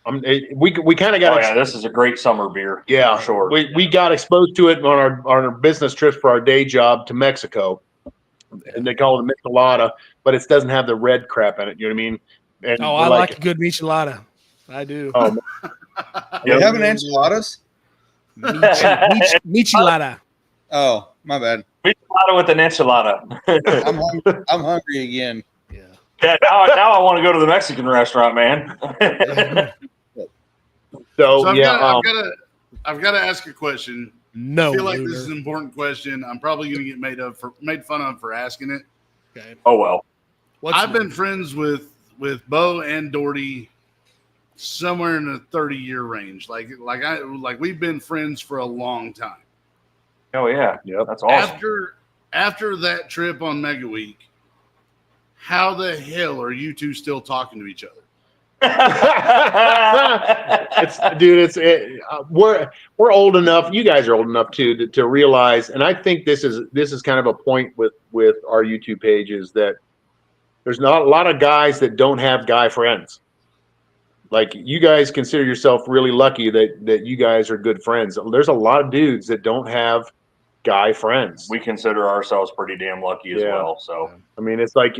We kind of got. Oh yeah, this is a great summer beer. Yeah, for sure. We got exposed to it on our business trips for our day job to Mexico, and they call it a michelada, but it doesn't have the red crap in it. You know what I mean? And I like a good michelada. I do. You having enchiladas? Michelada. Oh, my bad. Michelada with an enchilada. I'm hungry again. Yeah, now I want to go to the Mexican restaurant, man. So I've yeah, I've got to ask a question. No, I feel like this is an important question. I'm probably going to get made fun of for asking it. Okay. Oh well. I've been friends with Bo and Doherty somewhere in the 30-year range. Like we've been friends for a long time. Oh yeah. Yep. That's awesome. After that trip on Megaweek, how the hell are you two still talking to each other? We're old enough. You guys are old enough too to realize, and I think this is kind of a point with our YouTube page is that there's not a lot of guys that don't have guy friends. Like you guys consider yourself really lucky that you guys are good friends. There's a lot of dudes that don't have guy friends. We consider ourselves pretty damn lucky as well. So I mean, it's like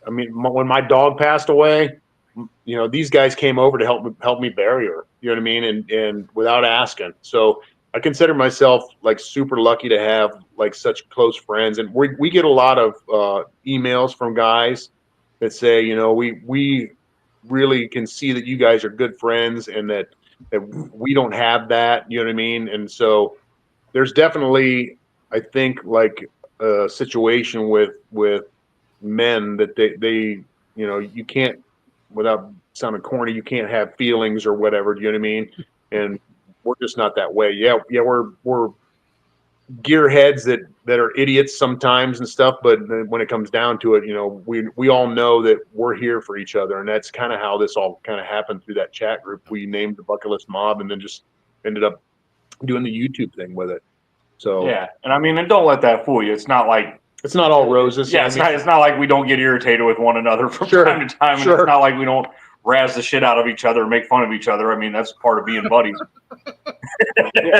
when my dog passed away, these guys came over to help me bury her. You know what I mean? And without asking. So I consider myself like super lucky to have like such close friends. And we get a lot of emails from guys that say, we really can see that you guys are good friends and that we don't have that. You know what I mean? And so there's definitely, I think, like a situation with men that they you can't, without sounding corny, you can't have feelings or whatever. Do you know what I mean? And we're just not that way. Yeah, we're gearheads that are idiots sometimes and stuff, but when it comes down to it, we all know that we're here for each other, and that's kind of how this all kind of happened through that chat group. We named the Bucketlist Mob, and then just ended up doing the YouTube thing with it. So Yeah, and I mean, and don't let that fool you. It's not like it's not all roses. Yeah, it's not like we don't get irritated with one another from time to time, and it's not like we don't razz the shit out of each other and make fun of each other. I mean, that's part of being buddies.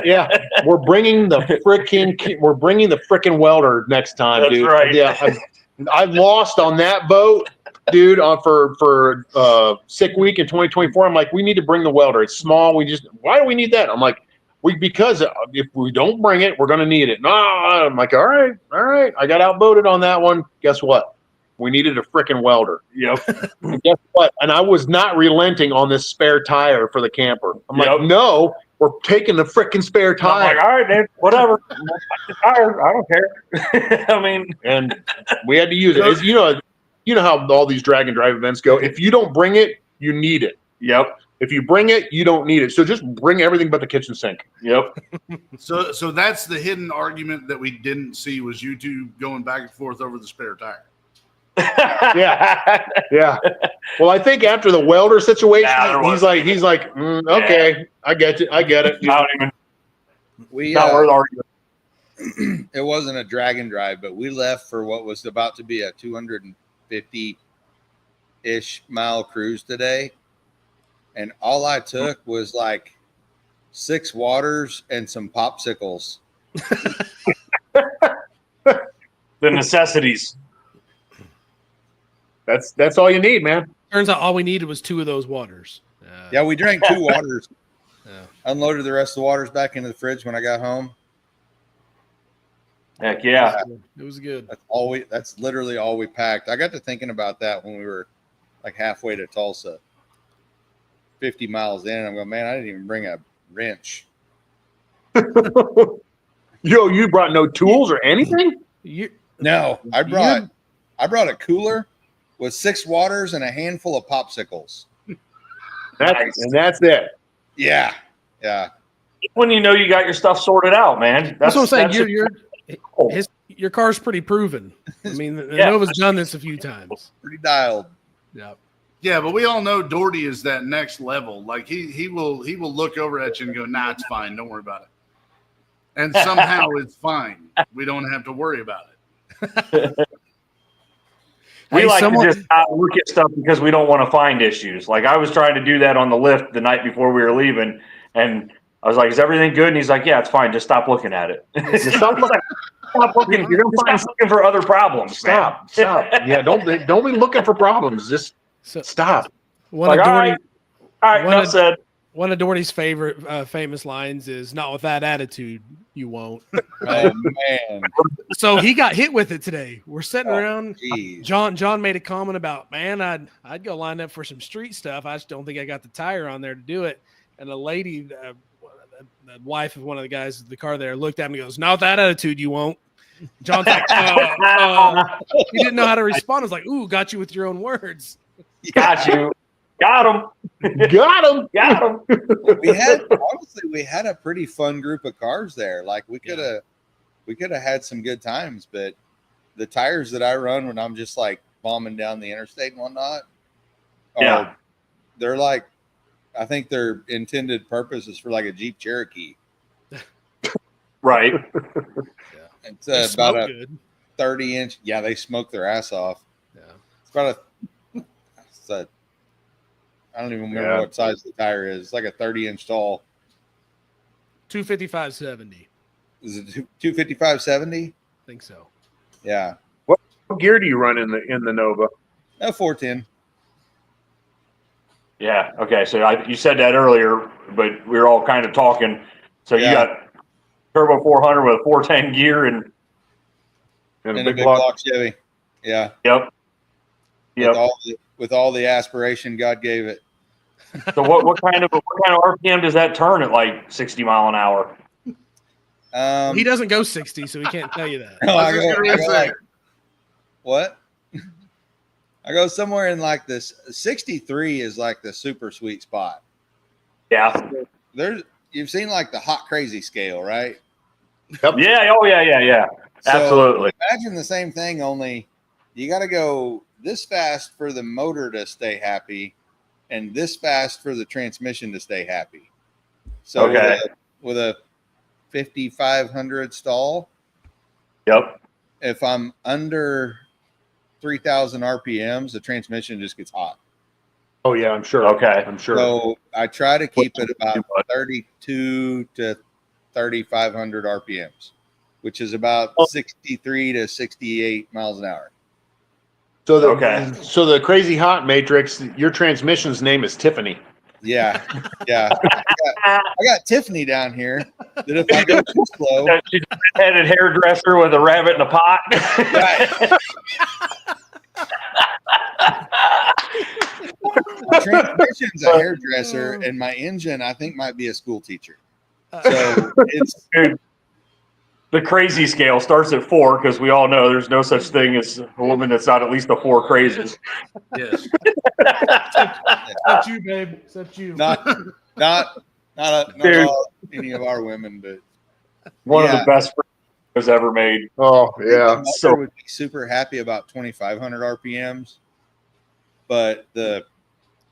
Yeah, we're bringing the frickin' welder next time, That's dude. right. Yeah, I lost on that boat, dude. For sick week in 2024. I'm like, we need to bring the welder. It's small. Why do we need that? I'm like, because if we don't bring it, we're gonna need it. No, I'm like, all right. I got outvoted on that one. Guess what? We needed a frickin' welder. Yep. And guess what? And I was not relenting on this spare tire for the camper. I'm like, no, we're taking the frickin' spare tire. I'm like, all right, man, whatever. Tire, I don't care. I mean, and we had to use it. You know how all these drag and drive events go. If you don't bring it, you need it. Yep. If you bring it, you don't need it. So just bring everything but the kitchen sink. Yep. So that's the hidden argument that we didn't see, was you two going back and forth over the spare tire. Yeah. Well, I think after the welder situation, he's like, okay, I get it. Not even. Not worth arguing. It wasn't a drag and drive, but we left for what was about to be a 250-ish mile cruise today. And all I took was like 6 waters and some popsicles. The necessities. That's all you need, man. Turns out all we needed was 2 of those waters. Yeah, we drank 2 waters. Yeah. Unloaded the rest of the waters back into the fridge when I got home. Heck yeah. It was good. That's literally all we packed. I got to thinking about that when we were like halfway to Tulsa. 50 miles in, I'm going, man, I didn't even bring a wrench. You brought no tools or anything? No, I brought a cooler with 6 waters and a handful of popsicles. And that's it. Yeah. When you know you got your stuff sorted out, man. That's what I'm saying. Your car's pretty proven. I mean, the Nova's done this a few times. Pretty dialed. Yeah. Yeah, but we all know Doherty is that next level. Like he will look over at you and go, "Nah, it's fine. Don't worry about it." And somehow it's fine. We don't have to worry about it. We Hey, like to just look at stuff because we don't want to find issues. Like I was trying to do that on the lift the night before we were leaving, and I was like, "Is everything good?" And he's like, "Yeah, it's fine. Just stop looking at it. Stop looking. You're gonna find looking for other problems. Stop. Yeah, don't be looking for problems. Just stop." One of Doherty's favorite famous lines is, "Not with that attitude, you won't." Oh man! So he got hit with it today. We're sitting around. Geez. John made a comment about, "Man, I'd go line up for some street stuff. I just don't think I got the tire on there to do it." And the lady, the wife of one of the guys in the car there, looked at me and goes, "Not with that attitude, you won't." John's like, he didn't know how to respond. I was like, "Ooh, got you with your own words." Got you. Got him. Got him. We had a pretty fun group of cars there. Like we could have had some good times, but the tires that I run when I'm just like bombing down the interstate and whatnot, they're like, I think their intended purpose is for like a Jeep Cherokee. Right. It's about a 30-inch. Yeah, they smoke their ass off. Yeah. It's about I don't even remember what size the tire is. It's like a 30-inch tall. 255/70. Is it 255/70? I think so. Yeah. What gear do you run in the Nova? 410. Yeah. Okay. So you said that earlier, but we were all kind of talking. So you Yeah. got turbo 400 with a 410 gear and And a a big big block. block Chevy. Yeah. yep. Yep. With all the aspiration God gave it. So what kind of RPM does that turn at like 60 mile an hour? He doesn't go 60, so he can't tell you that. No, I I was just go gonna say. like, what? I go somewhere in like this 63 is like the super sweet spot. Yeah. You've seen like the hot crazy scale, right? Yep. Yeah. Oh yeah. Yeah. Yeah. So Absolutely. imagine the same thing, only you got to go this fast for the motor to stay happy and this fast for the transmission to stay happy. So Okay. with a 5,500 stall, Yep. if I'm under 3,000 RPMs, the transmission just gets hot. Oh yeah, I'm sure. Okay. I'm sure. So I try to keep it about 32 to 3,500 RPMs, which is about 63 to 68 miles an hour. So Okay. the crazy hot matrix, your transmission's name is Tiffany. Yeah. Yeah. I got Tiffany down here that if I go too slow, She's a headed hairdresser with a rabbit in a pot. right. My transmission's a hairdresser, and my engine, I think, might be a school teacher. So it's Dude, the crazy scale starts at 4 because we all know there's no such thing as a woman that's not at least a 4 crazes. Yes. Except you, babe. Except you. not all, any of our women, but One of Yeah. the best was ever made. Oh the yeah. motor So- would be super happy about 2,500 RPMs, but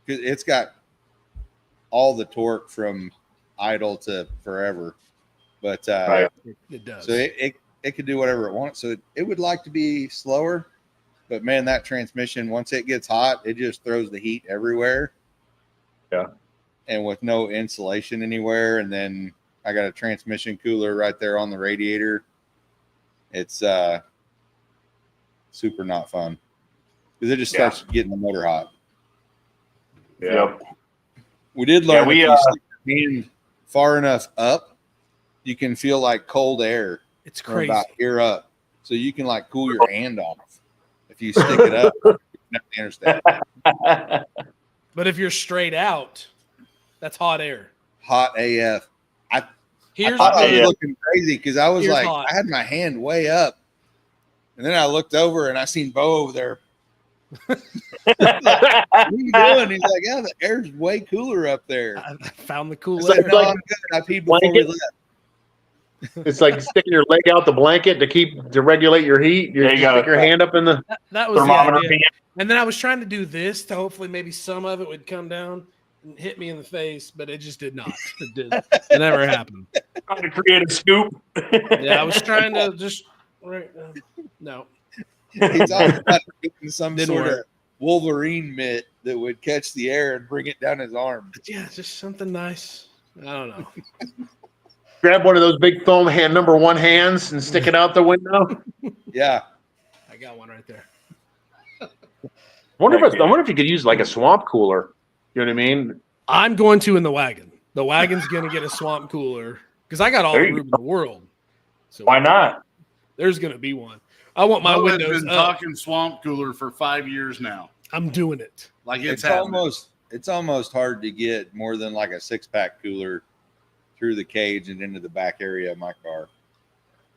it's got all the torque from idle to forever. But Right. It does. so it could do whatever it wants. So it would like to be slower, but man, that transmission, once it gets hot, it just throws the heat everywhere. Yeah. And with no insulation anywhere, and then I got a transmission cooler right there on the radiator. It's super not fun because it just starts getting the motor hot. Yeah. Yep. We did learn we, if you stick your hand far enough up, you can feel like cold air It's from crazy. about here up. So you can like cool your hand off if you stick it up down the interstate. But if you're straight out, that's hot air. Hot AF. Here's I thought I was AF. looking crazy because I was Here's like, hot. I had my hand way up. And then I looked over and I seen Bo over there. What are you doing? He's like, yeah, the air's way cooler up there. I found the cool It's like, air. no, I'm good. I peed before we Blanket? left. It's like sticking your leg out the blanket to regulate your heat. You Yeah, you just gotta- stick your hand up in the. That was the Thermometer idea. being And then I was trying to do this to hopefully maybe some of it would come down and hit me in the face, but it just did not. It never happened. trying to create a scoop. Yeah, I was trying to just no. He's talking about getting some Didn't sort of work. Wolverine mitt that would catch the air and bring it down his arm. Yeah, just something nice. I don't know. Grab one of those big foam hand number 1 hands and stick it out the window. Yeah. I got one right there. I wonder if you could use like a swamp cooler. You know what I mean? I'm going to in the wagon. The wagon's going to get a swamp cooler because I got all There the you room in the world. So Why not? there's going to be one. I want my Bo has windows been up. talking swamp cooler for 5 years now. I'm doing it. Like It's happening. almost hard to get more than like a 6-pack cooler through the cage and into the back area of my car.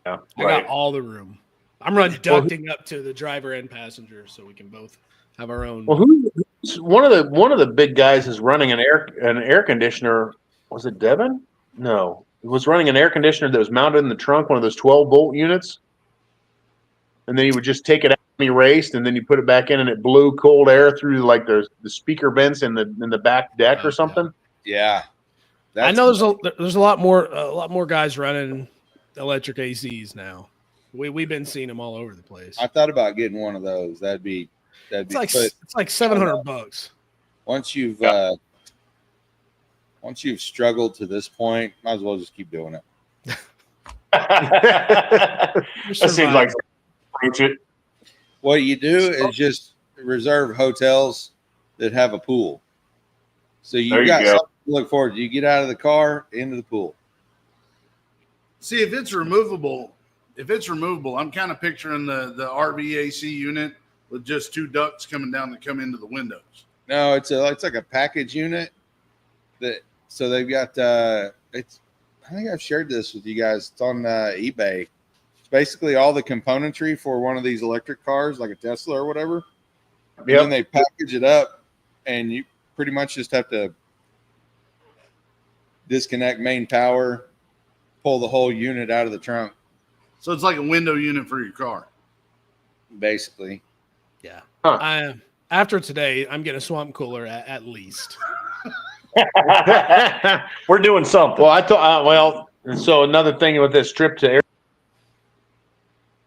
Yeah. I got all the room. I'm running ducting up to the driver and passenger so we can both have our own. Well, who's one of the big guys is running an air conditioner. Was it Devin? No, it was running an air conditioner that was mounted in the trunk, one of those 12-volt units. And then he would just take it out when he raced, and then you put it back in, and it blew cold air through like the speaker vents in the back deck or something. Yeah. I know there's a lot more guys running electric ACs now. We've been seeing them all over the place. I thought about getting one of those. That'd be It's but like $700. once you've struggled to this point, might as well just keep doing it. That seems like approach it. What you do is just reserve hotels that have a pool. So There you you got go. something to look forward to. You get out of the car, into the pool. See, if it's removable, I'm kind of picturing the RV AC unit with just two ducts coming down that come into the windows. No, it's like a package unit that. So they've got it's. I think I've shared this with you guys. It's on eBay. It's basically all the componentry for one of these electric cars, like a Tesla or whatever. And then they package it up, and you pretty much just have to disconnect main power, pull the whole unit out of the trunk, So it's like a window unit for your car. basically. Yeah. Huh. After today, I'm getting a swamp cooler at least. We're doing something. Well, I thought. So another thing with this trip to Airfield,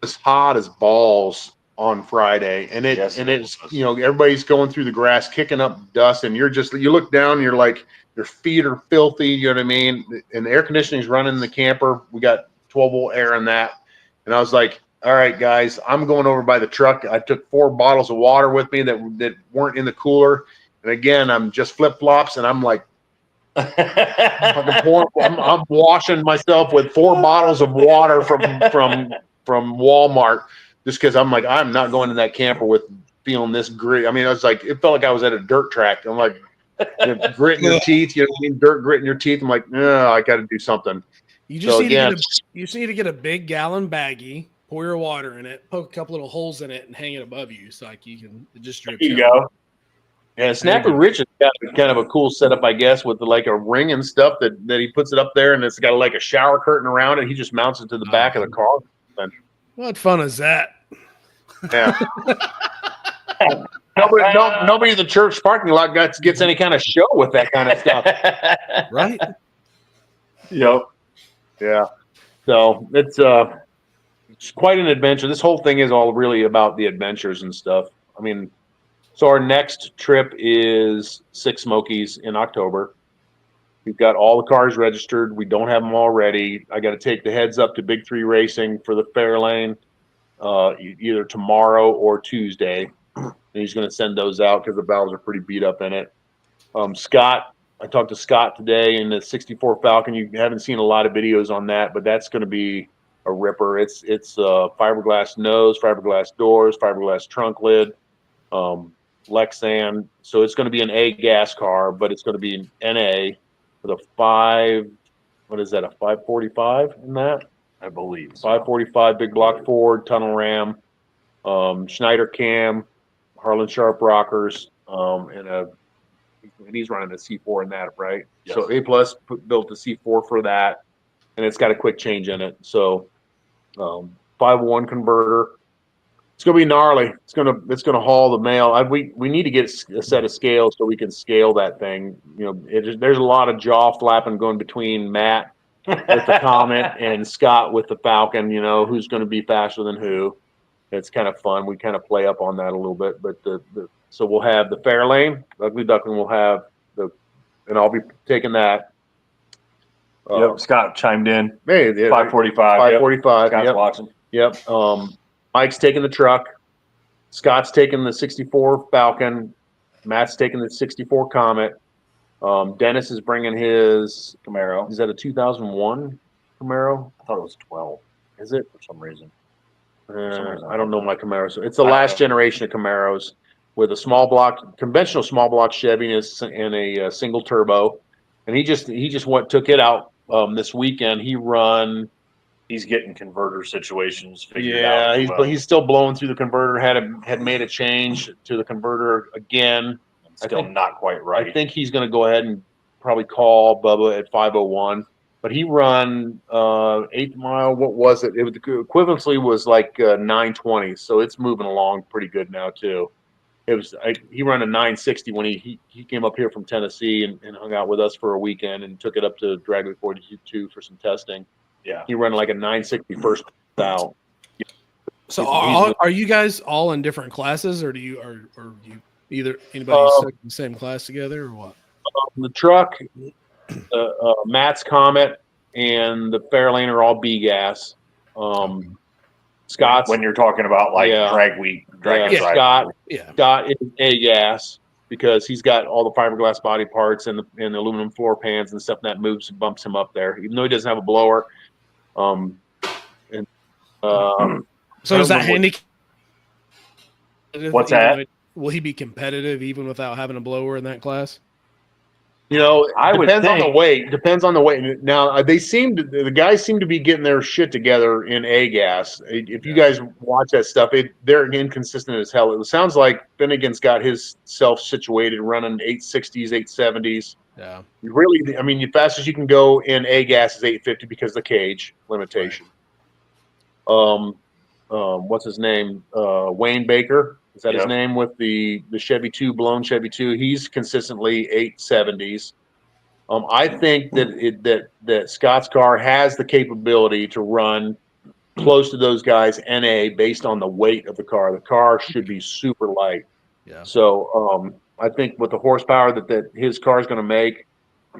it's hot as balls on Friday, and it's everybody's going through the grass, kicking up dust, and you look down, and you're like, your feet are filthy. You know what I mean? And the air conditioning's running in the camper. We got 12-volt air in that, and I was like, all right, guys, I'm going over by the truck. I took 4 bottles of water with me that weren't in the cooler. And again, I'm just flip flops, and I'm like, I'm washing myself with 4 bottles of water from Walmart, just because I'm like, I'm not going to that camper with feeling this grit. I mean, I was like, it felt like I was at a dirt track. I'm like, gritting your teeth, you know what I mean? Dirt gritting your teeth. I'm like, no, I got to do something. You just So need again- you just need to get a big gallon baggie, pour your water in it, poke a couple little holes in it, and hang it above you so like it just drips. There you down. go. Yeah, Snapper Rich has got kind of a cool setup, I guess, with like a ring and stuff that he puts it up there, and it's got like a shower curtain around it. He just mounts it to the back of the car. What fun is that? Yeah. Nobody in the church parking lot gets any kind of show with that kind of stuff. Right? Yep. Yeah. So it's quite an adventure. This whole thing is all really about the adventures and stuff. I mean, so our next trip is Six Smokies in October. We've got all the cars registered. We don't have them all ready. I got to take the heads up to Big 3 Racing for the Fairlane either tomorrow or Tuesday. And he's going to send those out because the valves are pretty beat up in it. Scott, I talked to Scott today in the 64 Falcon. You haven't seen a lot of videos on that, but that's going to be a ripper. It's fiberglass nose, fiberglass doors, fiberglass trunk lid, Lexan. So it's going to be an A gas car, but it's going to be an NA with a 545 in that? I believe. 545 big block Ford, tunnel ram, Schneider cam, Harlan Sharp rockers, and he's running a C4 in that, right? Yes. So A Plus built the C4 for that, and it's got a quick change in it. So 501 converter. It's gonna be gnarly. It's gonna haul the mail. We need to get a set of scales so we can scale that thing. You know, there's a lot of jaw flapping going between Matt with the Comet and Scott with the Falcon. You know, who's going to be faster than who? It's kind of fun. We kind of play up on that a little bit. But so we'll have the Fairlane, Ugly Duckling. We'll have and I'll be taking that. Yep. Scott chimed in. Hey, 545. 545. Scott's Yep. watching. Yep. Mike's taking the truck. Scott's taking the 64 Falcon. Matt's taking the 64 Comet. Dennis is bringing his Camaro. Is that a 2001 Camaro? I thought it was 12 Is it? for some reason. I don't know my Camaro. So it's the last generation of Camaros with a small block, conventional small block Chevy and a single turbo. And he just took it out this weekend. He's getting converter situations figured out. He's still blowing through the converter. Had made a change to the converter again. Still not quite right. I think he's going to go ahead and probably call Bubba at 501. But he run 8 mile. What was it? The equivalency was like 920. So it's moving along pretty good now too. He ran a 960 when he came up here from Tennessee and hung out with us for a weekend and took it up to Dragway 42 for some testing. Yeah. He ran like a 960 first out. So are you guys all in different classes, or you either anybody stuck in the same class together, or what? The truck, Matt's Comet, and the Fairlane are all B gas. Scott's when you're talking about like drag week, Yeah. Drive. Scott is A gas. because he's got all the fiberglass body parts and the aluminum floor pans and stuff, and that moves and bumps him up there, even though he doesn't have a blower. So I is don't that know handy? What's that? Will he be competitive even without having a blower in that class? I would depends on the think- weight. Depends on the weight. Now the guys seem to be getting their shit together in A gas. If you guys watch that stuff, they're inconsistent as hell. It sounds like Finnegan's got his self situated running 860s, 870s. Yeah. Really, I mean, the fastest you can go in A gas is 850 because of the cage limitation. What's his name? Wayne Baker. Is that his Yep. name with the Chevy 2, blown Chevy 2? He's consistently 870s. I think that Scott's car has the capability to run close to those guys NA based on the weight of the car. The car should be super light. Yeah. So I think with the horsepower that his car is going to make,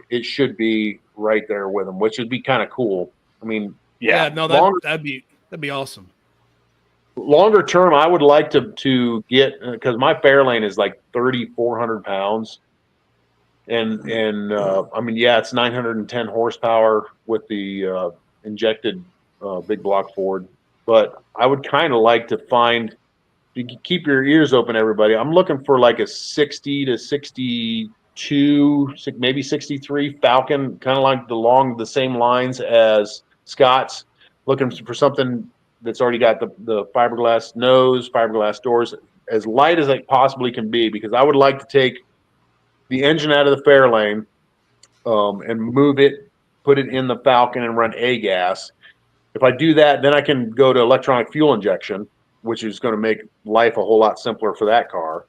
it should be right there with him, which would be kind of cool. I mean, Yeah. No, that'd be awesome. longer term, I would like to get, because my Fairlane is like 3,400 pounds. And I mean, yeah, it's 910 horsepower with the injected big block Ford. But I would kind of like to find, you keep your ears open, everybody. I'm looking for like a 60 to 62, maybe 63 Falcon, kind of like along the same lines as Scott's. Looking for something that's already got the fiberglass nose, fiberglass doors, as light as it possibly can be, because I would like to take the engine out of the Fairlane and move it, put it in the Falcon and run A gas. If I do that, then I can go to electronic fuel injection, which is going to make life a whole lot simpler for that car.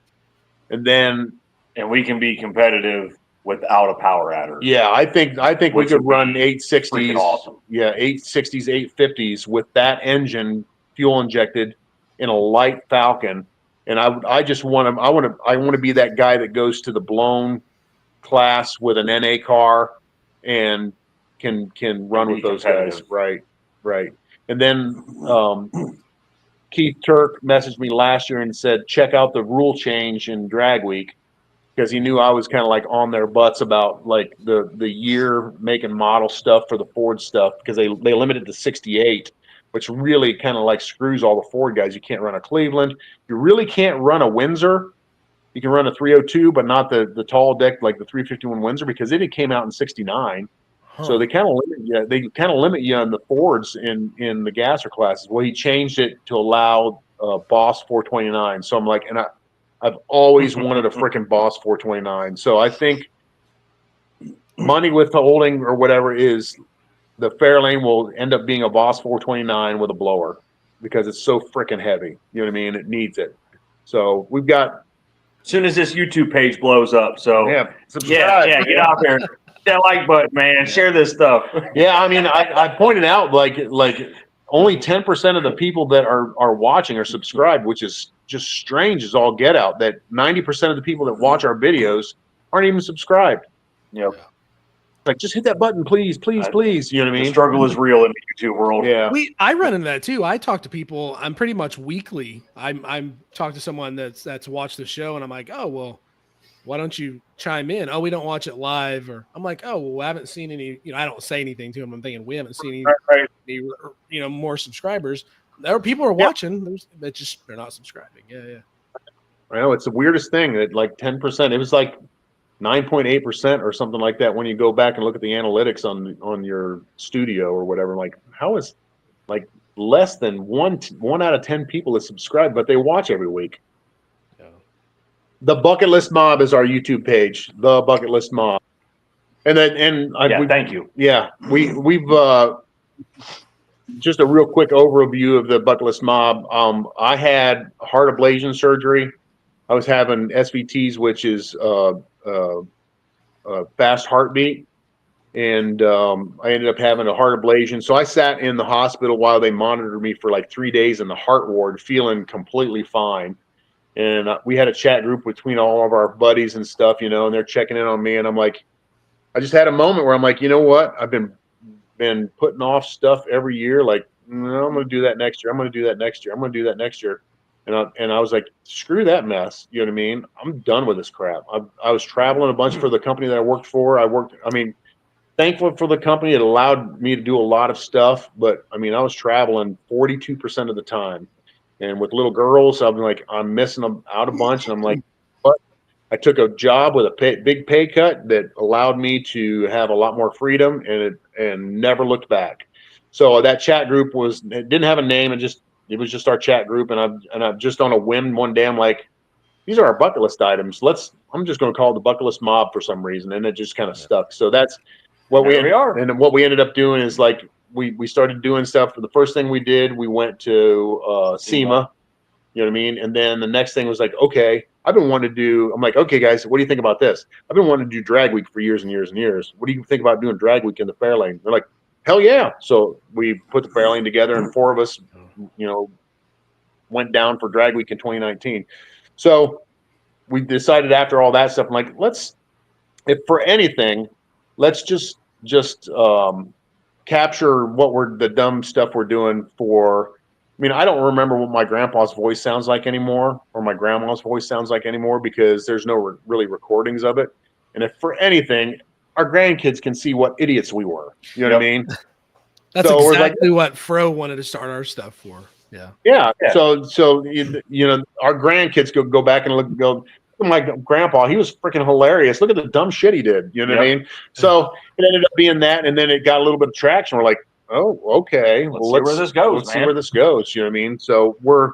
And then, and we can be competitive without a power adder. yeah, I think we Which could would run be 860s. freaking awesome. Yeah, 860s, 850s with that engine fuel injected in a light Falcon. And I just want to be that guy that goes to the blown class with an NA car and can run with those guys. Right. And then Keith Turk messaged me last year and said, check out the rule change in Drag Week, because he knew I was kind of like on their butts about like the year, make and model stuff for the Ford stuff, because they limited to 68, which really kind of like screws all the Ford guys. You can't run a Cleveland. You really can't run a Windsor. You can run a 302, but not the tall deck like the 351 Windsor, because it came out in 69. So they kind of limit you. They kind of limit you on the Fords in the gasser classes. Well, he changed it to allow Boss 429. So I'm like, and I've always wanted a freaking Boss 429. So I think money withholding or whatever is, the Fairlane will end up being a Boss 429 with a blower, because it's so freaking heavy. You know what I mean? It needs it. So we've got. As soon as this YouTube page blows up, so Subscribe. yeah, get out there, hit that like button, man, share this stuff. Yeah, I mean, I pointed out like only 10% of the people that are watching are subscribed, which is just strange as all get out. That 90% of the people that watch our videos aren't even subscribed. Yep. Like, just hit that button, please. You know what I The mean? struggle is real in the YouTube world. Yeah. I run into that too. I talk to people. I'm pretty much weekly. I'm talking to someone that's watched the show, and I'm like, oh well, why don't you chime in? Oh, we don't watch it live, or I'm like, oh well, I haven't seen any. I don't say anything to them. I'm thinking we haven't seen any more subscribers. There are people are watching. They're not subscribing. Yeah. I know, it's the weirdest thing that like 10%. It was like 9.8% or something like that when you go back and look at the analytics on your studio or whatever. Like, how is like less than one out of 10 people that subscribe, but they watch every week. Yeah. The Bucketlist Mob is our YouTube page. The Bucketlist Mob, Thank you. Yeah, we've just a real quick overview of the Bucketlist Mob. I had heart ablation surgery. I was having SVTs, which is fast heartbeat, and I ended up having a heart ablation. So I sat in the hospital while they monitored me for like 3 days in the heart ward, feeling completely fine. And we had a chat group between all of our buddies and stuff, and they're checking in on me. And I'm like, I just had a moment where I'm like, you know what? I've been putting off stuff every year. Like, no, I'm going to do that next year. I'm going to do that next year. I'm going to do that next year. And I was like, screw that mess. You know what I mean? I'm done with this crap. I was traveling a bunch for the company that I worked for. Thankful for the company. It allowed me to do a lot of stuff, but I mean, I was traveling 42% of the time. And with little girls, I'm missing them out a bunch. And I'm like, but I took a job with a big pay cut that allowed me to have a lot more freedom, and never looked back. So that chat group it didn't have a name, and it was just our chat group. And I'm just on a whim one day, I'm like, these are our bucket list items. I'm just going to call it the Bucketlist Mob for some reason, and it just kind of stuck. So that's what we are. And what we ended up doing is like we started doing stuff. The first thing we did, we went to SEMA. You know what I mean? And then the next thing was like, okay, I'm like, okay, guys, what do you think about this? I've been wanting to do Drag Week for years and years and years. What do you think about doing Drag Week in the Fairlane? They're like, hell yeah. So we put the Fairlane together, and 4 of us, went down for Drag Week in 2019. So we decided after all that stuff, I'm like, if for anything, let's just capture the dumb stuff we're doing for. I mean, I don't remember what my grandpa's voice sounds like anymore, or my grandma's voice sounds like anymore, because there's no really recordings of it. And if for anything, our grandkids can see what idiots we were. You know what I mean? That's exactly what Fro wanted to start our stuff for. Yeah. Yeah. So our grandkids go back and go, my grandpa, he was freaking hilarious. Look at the dumb shit he did. You know what I mean? So it ended up being that, and then it got a little bit of traction. We're like, oh, okay. Let's see where this goes. Let's see where this goes. You know what I mean? So we're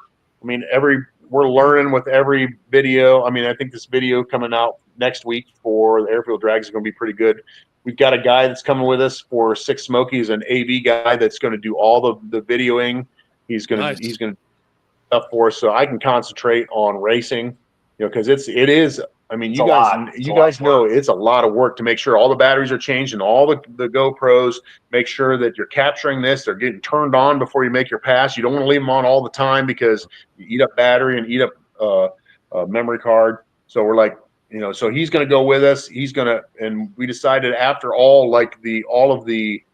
learning with every video. I mean, I think this video coming out next week for the Airfield Drags is going to be pretty good. We've got a guy that's coming with us for Six Smokies, an AV guy that's going to do all the videoing. He's going to do stuff for us, so I can concentrate on racing. Because it is. I mean, you guys know it's a lot of work to make sure all the batteries are changed and all the GoPros. Make sure that you're capturing this. They're getting turned on before you make your pass. You don't want to leave them on all the time, because you eat up battery and eat up memory card. So we're like, so he's going to go with us. And we decided after all of the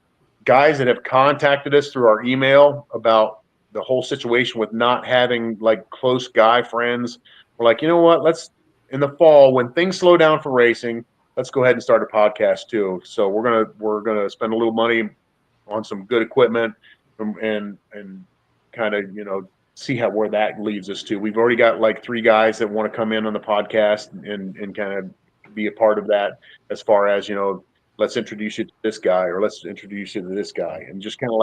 guys that have contacted us through our email about the whole situation with not having close guy friends, we're like, you know what? In the fall, when things slow down for racing, let's go ahead and start a podcast too. So we're gonna spend a little money on some good equipment, and kind of see where that leads us to. We've already got 3 guys that want to come in on the podcast and kind of be a part of that, as far as let's introduce you to this guy, or let's introduce you to this guy, and just kind of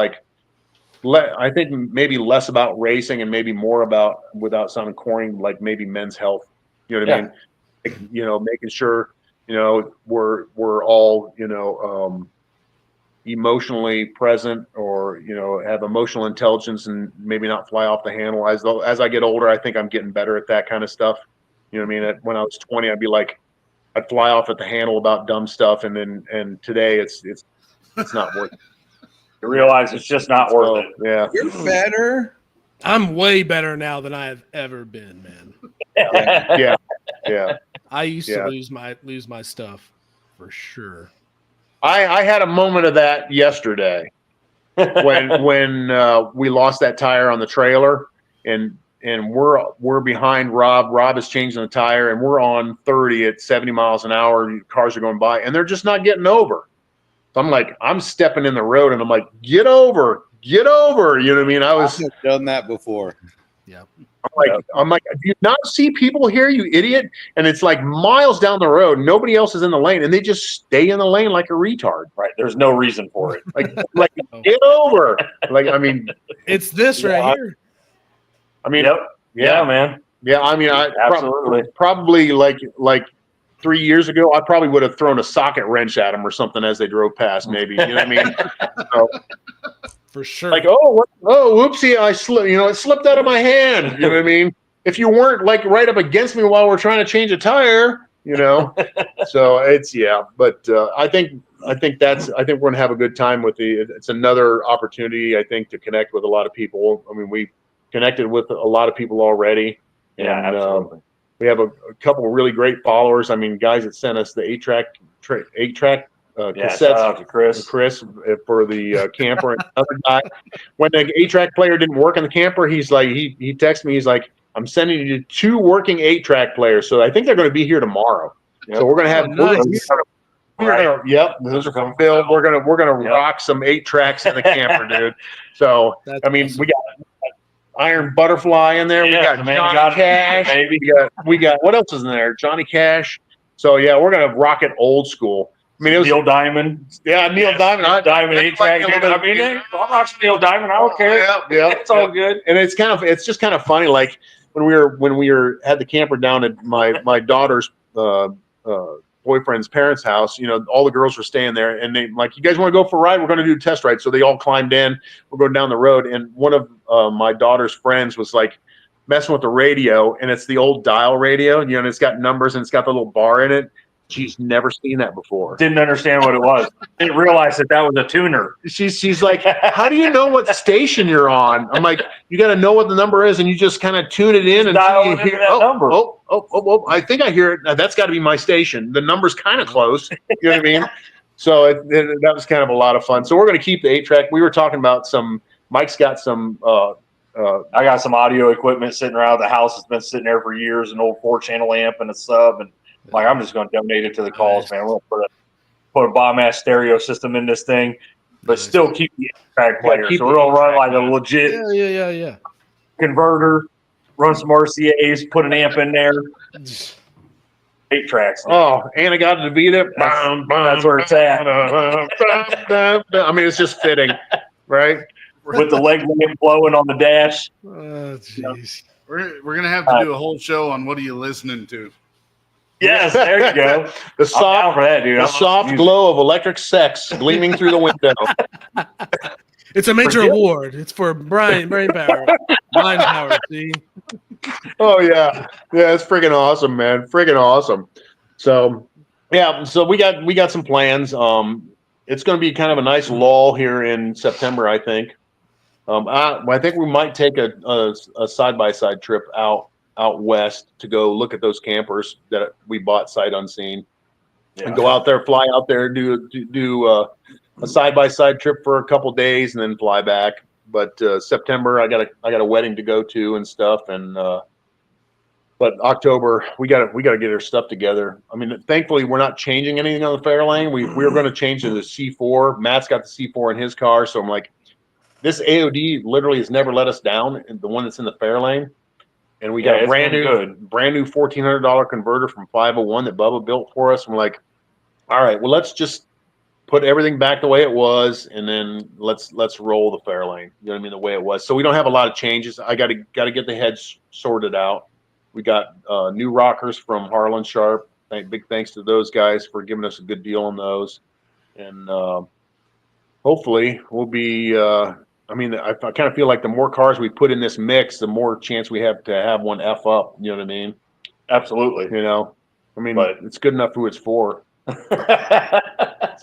I think maybe less about racing and maybe more about, without sounding corny, maybe men's health. You know what I mean? Making sure we're all emotionally present, or have emotional intelligence, and maybe not fly off the handle. As I get older, I think I'm getting better at that kind of stuff. You know what I mean? When I was 20, I'd fly off at the handle about dumb stuff, and today it's not worth it. You realize it's just not worth it. Yeah, You're better. I'm way better now than I have ever been, man. Yeah. I used to lose my stuff for sure. I had a moment of that yesterday when we lost that tire on the trailer, and we're behind Rob. Rob is changing the tire, and we're on 30 at 70 miles an hour. Cars are going by, and they're just not getting over. So I'm stepping in the road, and I'm like, get over. You know what I mean? I've done that before. Yeah. I'm like, do you not see people here, you idiot? And it's miles down the road. Nobody else is in the lane, and they just stay in the lane like a retard. Right. There's no reason for it. Get over. I mean, it's this right here. I mean, yeah, man. Yeah, I mean, Absolutely. probably like 3 years ago, I probably would have thrown a socket wrench at them or something as they drove past. Maybe, you know what I mean? So, for sure. Whoopsie! It slipped out of my hand. You know what I mean? If you weren't right up against me while we're trying to change a tire, So it's but I think we're gonna have a good time with it's another opportunity, I think, to connect with a lot of people. I mean, we connected with a lot of people already. Yeah, and, absolutely. We have a couple of really great followers. I mean, guys that sent us the 8-track cassettes. Shout out to Chris For the camper. And another guy, when the 8-track player didn't work in the camper, he's he texted me. He's like, I'm sending you 2 working 8-track players. So I think they're going to be here tomorrow. So we're going to have yep, those are from Phil. We're gonna rock some 8 tracks in the camper, dude. So That's I mean, awesome. we got Iron Butterfly in there. We got Johnny Cash. We got what else is in there? Johnny Cash. So yeah, we're gonna rock it old school. I mean, it was Neil Diamond. Yeah, Neil Diamond. Diamond 8-track. I mean, I'm not Neil Diamond. I don't care. Yeah, It's all good. And it's just kind of funny. Like when we had the camper down at my daughter's boyfriend's parents' house, all the girls were staying there, and they like, you guys want to go for a ride? We're going to do a test ride. So they all climbed in. We're going down the road, and one of my daughter's friends was like messing with the radio, and it's the old dial radio, and it's got numbers and it's got the little bar in it. She's never seen that before. Didn't understand what it was. Didn't realize that was a tuner. She's like, how do you know what station you're on? I'm like, you got to know what the number is, and you just kind of tune it in and dial you into hear that number. Oh, I think I hear it. That's got to be my station. The number's kind of close. You know what I mean? So that was kind of a lot of fun. So we're going to keep the 8-track. We were talking about Mike's got some. I got some audio equipment sitting around the house. It's been sitting there for years, an old 4-channel amp and a sub, and like, I'm just going to donate it to the cause, man. We're going to put a bomb-ass stereo system in this thing, but still keep the 8-track player. So we're going to run like a legit converter, run some RCAs, put an amp in there. 8 tracks. Oh, and I got to Vita. That's where it's at. I mean, it's just fitting, right? With the leg lamp blowing on the dash. Oh, jeez. We're going to have to do a whole show on what are you listening to. Yes, there you go. The soft, for that, dude. the soft glow of electric sex gleaming through the window. It's a major award. It's for brain power. Mind power, see? Oh, yeah. Yeah, it's freaking awesome, man. Freaking awesome. So, yeah, so we got some plans. It's going to be kind of a nice lull here in September, I think. I think we might take a side-by-side trip out west to go look at those campers that we bought sight unseen, and go out there, fly out there, do a side-by-side trip for a couple days, and then fly back. But September, I got a wedding to go to and stuff, and but October we got to get our stuff together. I mean, thankfully we're not changing anything on the Fairlane. We were going to change to the C4. Matt's got the C4 in his car, so I'm like, this AOD literally has never let us down. The one that's in the Fairlane. And we got a brand new $1,400 converter from 501 that Bubba built for us. And we're like, all right, well, let's just put everything back the way it was, and then let's roll the Fairlane. You know what I mean? The way it was. So we don't have a lot of changes. I got to get the heads sorted out. We got new rockers from Harlan Sharp. Big thanks to those guys for giving us a good deal on those. And hopefully we'll be. I mean, I kind of feel like the more cars we put in this mix, the more chance we have to have one F up. You know what I mean? Absolutely. I mean, but it's good enough who it's for.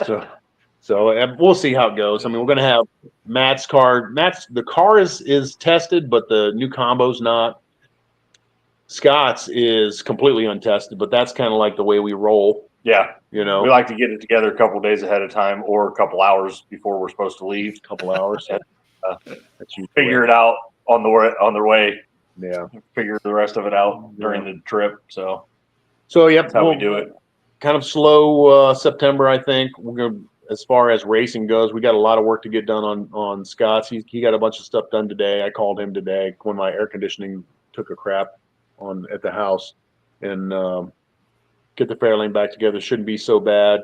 So we'll see how it goes. I mean, we're going to have Matt's car. The car is tested, but the new combo's not. Scott's is completely untested, but that's kind of like the way we roll. Yeah. We like to get it together a couple days ahead of time, or a couple hours before we're supposed to leave. A couple hours. Figure it out on their way. Yeah. Figure the rest of it out during the trip. So yep, that's how we do it. Kind of slow September, I think. We're going to, as far as racing goes, we got a lot of work to get done on Scott's. He got a bunch of stuff done today. I called him today when my air conditioning took a crap at the house, and get the Fairlane back together. Shouldn't be so bad.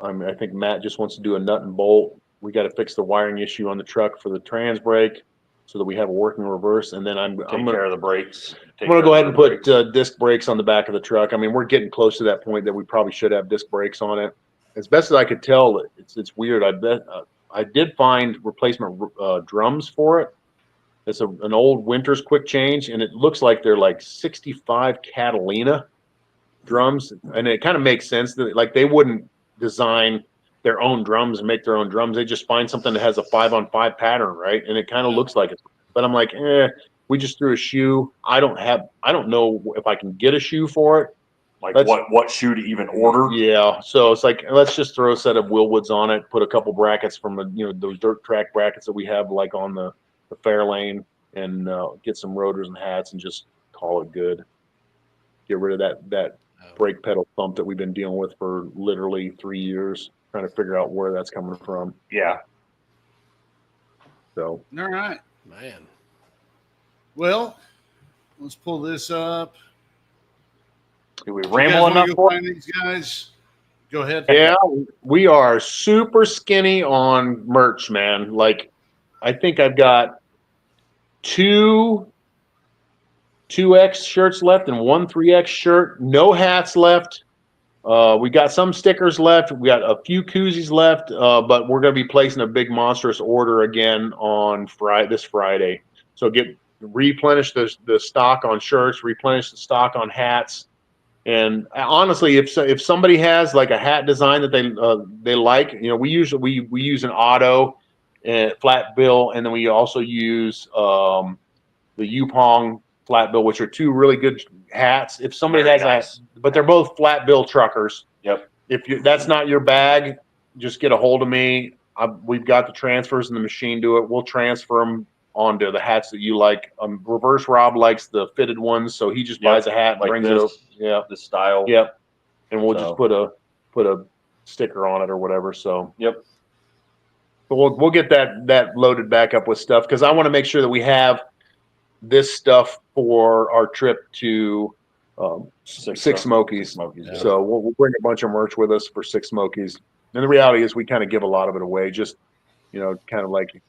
I think Matt just wants to do a nut and bolt. We got to fix the wiring issue on the truck for the trans brake so that we have a working reverse. And then I'm take care of the brakes. I'm going to go ahead and put disc brakes on the back of the truck. I mean, we're getting close to that point that we probably should have disc brakes on it. As best as I could tell, it's weird. I did find replacement drums for it. It's an old Winters quick change, and it looks like they're like 65 Catalina drums. And it kind of makes sense that like they wouldn't design their own drums and make their own drums. They just find something that has a 5-on-5 pattern, right? And it kind of looks like it. But I'm like, we just threw a shoe. I don't know if I can get a shoe for it. Like what shoe to even order? Yeah. So it's like, let's just throw a set of Willwoods on it, put a couple brackets from those dirt track brackets that we have like on the Fairlane, and get some rotors and hats and just call it good. Get rid of that brake pedal thump that we've been dealing with for literally 3 years, trying to figure out where that's coming from. Yeah. So All right. Man. Well, let's pull this up. Do we You guys ramble wanna enough go for find these guys? Go ahead. yeah, we are super skinny on merch, man. Like, I think I've got two 2X shirts left and one 3X shirt. No hats left. We got some stickers left. We got a few koozies left, but we're going to be placing a big monstrous order again on this Friday. So replenish the stock on shirts, replenish the stock on hats. And honestly, if somebody has like a hat design that they like, we use an auto flat bill, and then we also use the Yupong flat bill, which are two really good hats. If somebody Very has nice. but they're both flat bill truckers. Yep. If that's not your bag, just get a hold of me. We've got the transfers in the machine to it. We'll transfer them onto the hats that you like. Reverse Rob likes the fitted ones, so he just buys a hat and Like brings this, it up. Yeah. the style. Yep. And we'll So. just put a sticker on it or whatever. So Yep. but we'll get that loaded back up with stuff, because I want to make sure that we have this stuff for our trip to Six Smokies. Smokies. Yeah. So we'll bring a bunch of merch with us for Six Smokies. And the reality is we kind of give a lot of it away, just, kind of like,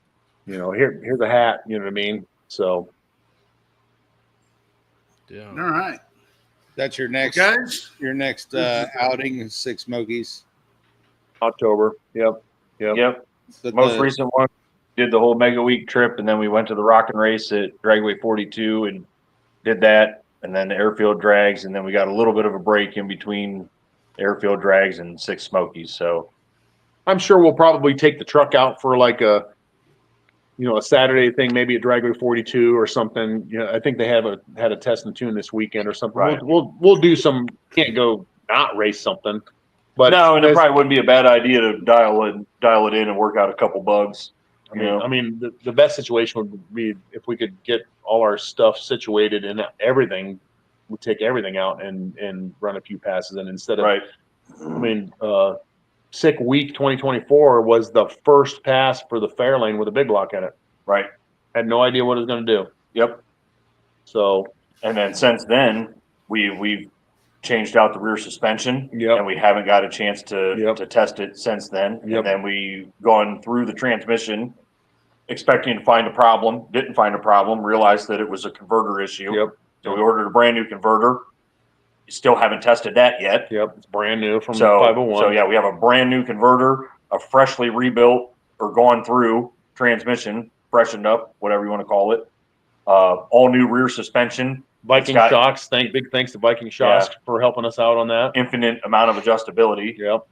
here's a hat, you know what I mean? So. Yeah. All right. That's your next Guys, outing is Six Smokies. October. Yep. Yep. But Most recent one, did the whole Megaweek trip, and then we went to the Rock and Race at Dragway 42 and did that, and then the Airfield Drags, and then we got a little bit of a break in between Airfield Drags and Six Smokies. So I'm sure we'll probably take the truck out for like a Saturday thing, maybe at Dragway 42 or something. I think they had a test and tune this weekend or something. Right. We'll do some. Can't go not race something, but no, and it probably wouldn't be a bad idea to dial it in and work out a couple bugs. I mean, the best situation would be if we could get all our stuff situated and everything. We take everything out and run a few passes, and instead of right. Sick Week 2024 was the first pass for the Fairlane with a big block in it. Right. Had no idea what it was going to do. Yep. So, and then since then we've changed out the rear suspension, Yep. and we haven't got a chance to test it since then. Yep. And then we gone through the transmission, expecting to find a problem, didn't find a problem, realized that it was a converter issue. Yep. So we ordered a brand new converter. Still haven't tested that yet. Yep. It's brand new from So 501. So yeah, we have a brand new converter, a freshly rebuilt or gone through transmission, freshened up, whatever you want to call it. All new rear suspension. Viking Shocks. Big thanks to Viking Shocks for helping us out on that. Infinite amount of adjustability. Yep.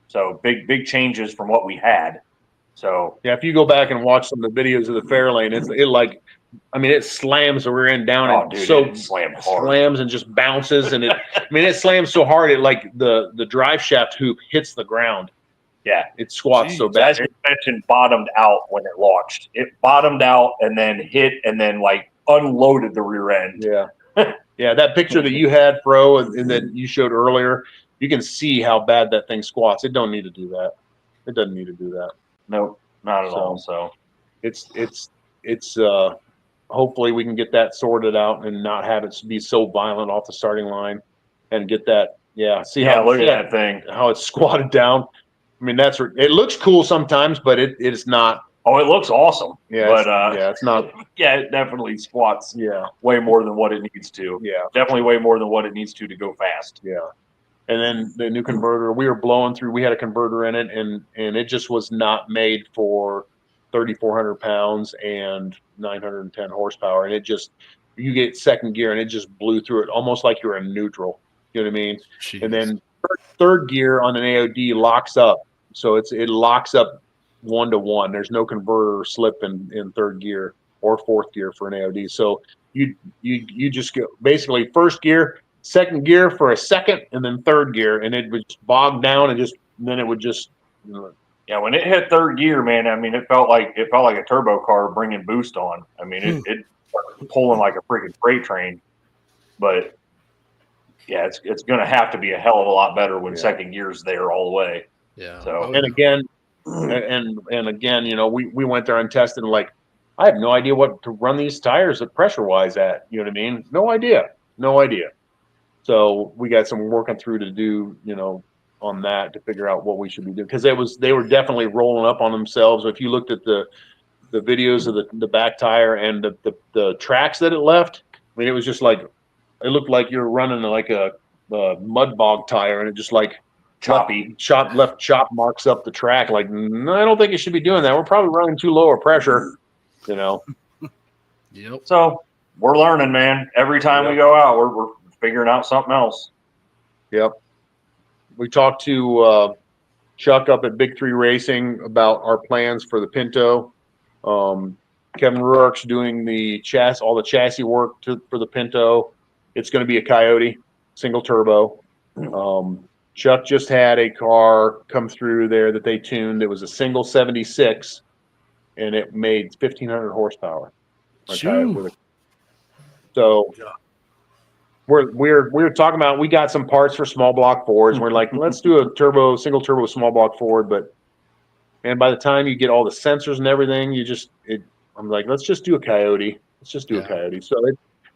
So big changes from what we had. So yeah, if you go back and watch some of the videos of the Fairlane, it slams the rear end down and it slammed hard. Slams and just bounces, and it slams so hard it like the drive shaft hoop hits the ground. Yeah, it squats so bad. That suspension bottomed out when it launched. It bottomed out and then hit and then like unloaded the rear end. Yeah, yeah. That picture that you had, Fro, and that you showed earlier, you can see how bad that thing squats. It don't need to do that. It doesn't need to do that. Nope, not at all. So it's hopefully we can get that sorted out and not have it be so violent off the starting line, and get that. Yeah, look at that thing, how it's squatted down. I mean, it looks cool sometimes, but it is not. Oh, it looks awesome. Yeah, but it's not. Yeah, it definitely squats. Yeah, way more than what it needs to. Yeah, definitely way more than what it needs to go fast. Yeah. And then the new converter, we were blowing through. We had a converter in it, and it just was not made for 3,400 pounds and 910 horsepower. And you get second gear, and it just blew through it, almost like you're in neutral. You know what I mean? Jeez. And then third gear on an AOD locks up, so it locks up 1-to-1. There's no converter slip in third gear or fourth gear for an AOD. So you just go basically first gear, second gear for a second, and then third gear, and it would just bog down, and then it would just. Yeah, when it hit third gear, man, I mean, it felt like a turbo car bringing boost on. I mean, start pulling like a freaking freight train. But yeah, it's going to have to be a hell of a lot better when second gear's there all the way. Yeah. So And again, you know, we went there and tested, and like, I have no idea what to run these tires at pressure wise at. You know what I mean? No idea. So we got some working through to do, you know, on that to figure out what we should be doing, because they were definitely rolling up on themselves. If you looked at the videos of the back tire and the tracks that it left, I mean, it was just like, it looked like you were running like a mud bog tire, and it just like choppy. left chop marks up the track. Like, no, I don't think it should be doing that. We're probably running too low a pressure, you know. Yep. So we're learning, man. Every time we go out, we're figuring out something else. Yep. We talked to Chuck up at Big 3 Racing about our plans for the Pinto. Kevin Rourke's doing all the chassis work for the Pinto. It's going to be a Coyote, single turbo. Chuck just had a car come through there that they tuned. It was a single 76, and it made 1,500 horsepower. So we're talking about, we got some parts for small block Fords. We're like, let's do a single turbo small block Ford, and by the time you get all the sensors and everything, I'm like, let's just do a Coyote. A Coyote. So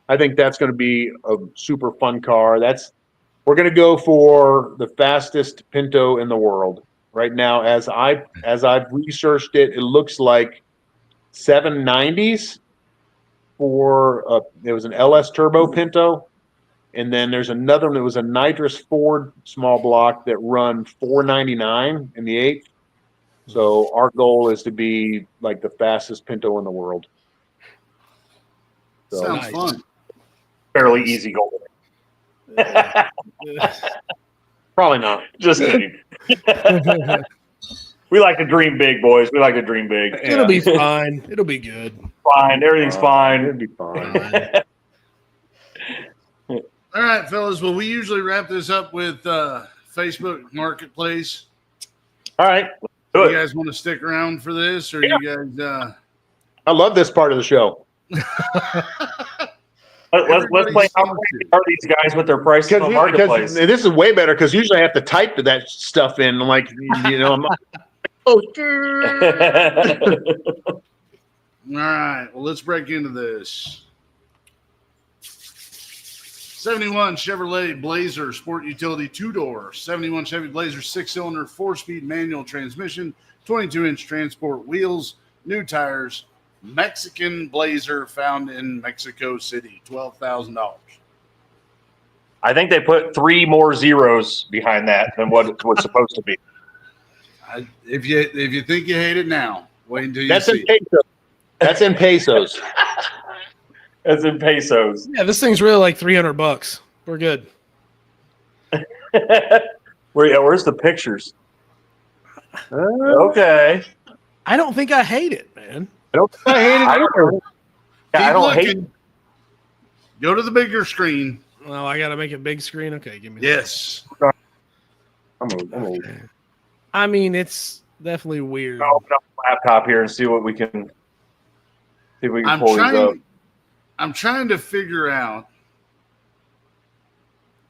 I think that's going to be a super fun car. We're going to go for the fastest Pinto in the world right now. As I've researched it, it looks like 790s there was an LS turbo Pinto, and then there's another one that was a nitrous Ford small block that run 499 in the 8th. So our goal is to be like the fastest Pinto in the world. So, Sounds fun. Fairly easy goal. probably not. Just kidding. We like to dream big, boys. We like to dream big. It'll be fine. It'll be good. Fine. Everything's fine. It'll be fine. All right, fellas. Well, we usually wrap this up with Facebook Marketplace. All right. You guys want to stick around for this, or you guys? I love this part of the show. Let's play how are these guys with their prices on the marketplace. This is way better, because usually I have to type that stuff in. Like, you know, I'm like, oh. All right. Well, let's break into this. 71 Chevrolet Blazer Sport Utility 2-door. 71 Chevy Blazer 6-cylinder 4-speed manual transmission. 22-inch transport wheels. New tires. Mexican Blazer found in Mexico City. $12,000. I think they put 3 more zeros behind that than what it was supposed to be. If you think you hate it now, wait until you That's see in pesos. That's in pesos. That's in pesos. Yeah, this thing's really like $300. We're good. Where's the pictures? Okay. I don't think I hate it, man. I don't think I hate it either. I don't hate looking. Go to the bigger screen. Well, I got to make a big screen. Okay, give me. Yes. I mean, it's definitely weird. I'll open up the laptop here and see what we can. See if we can pull these up. I'm trying to figure out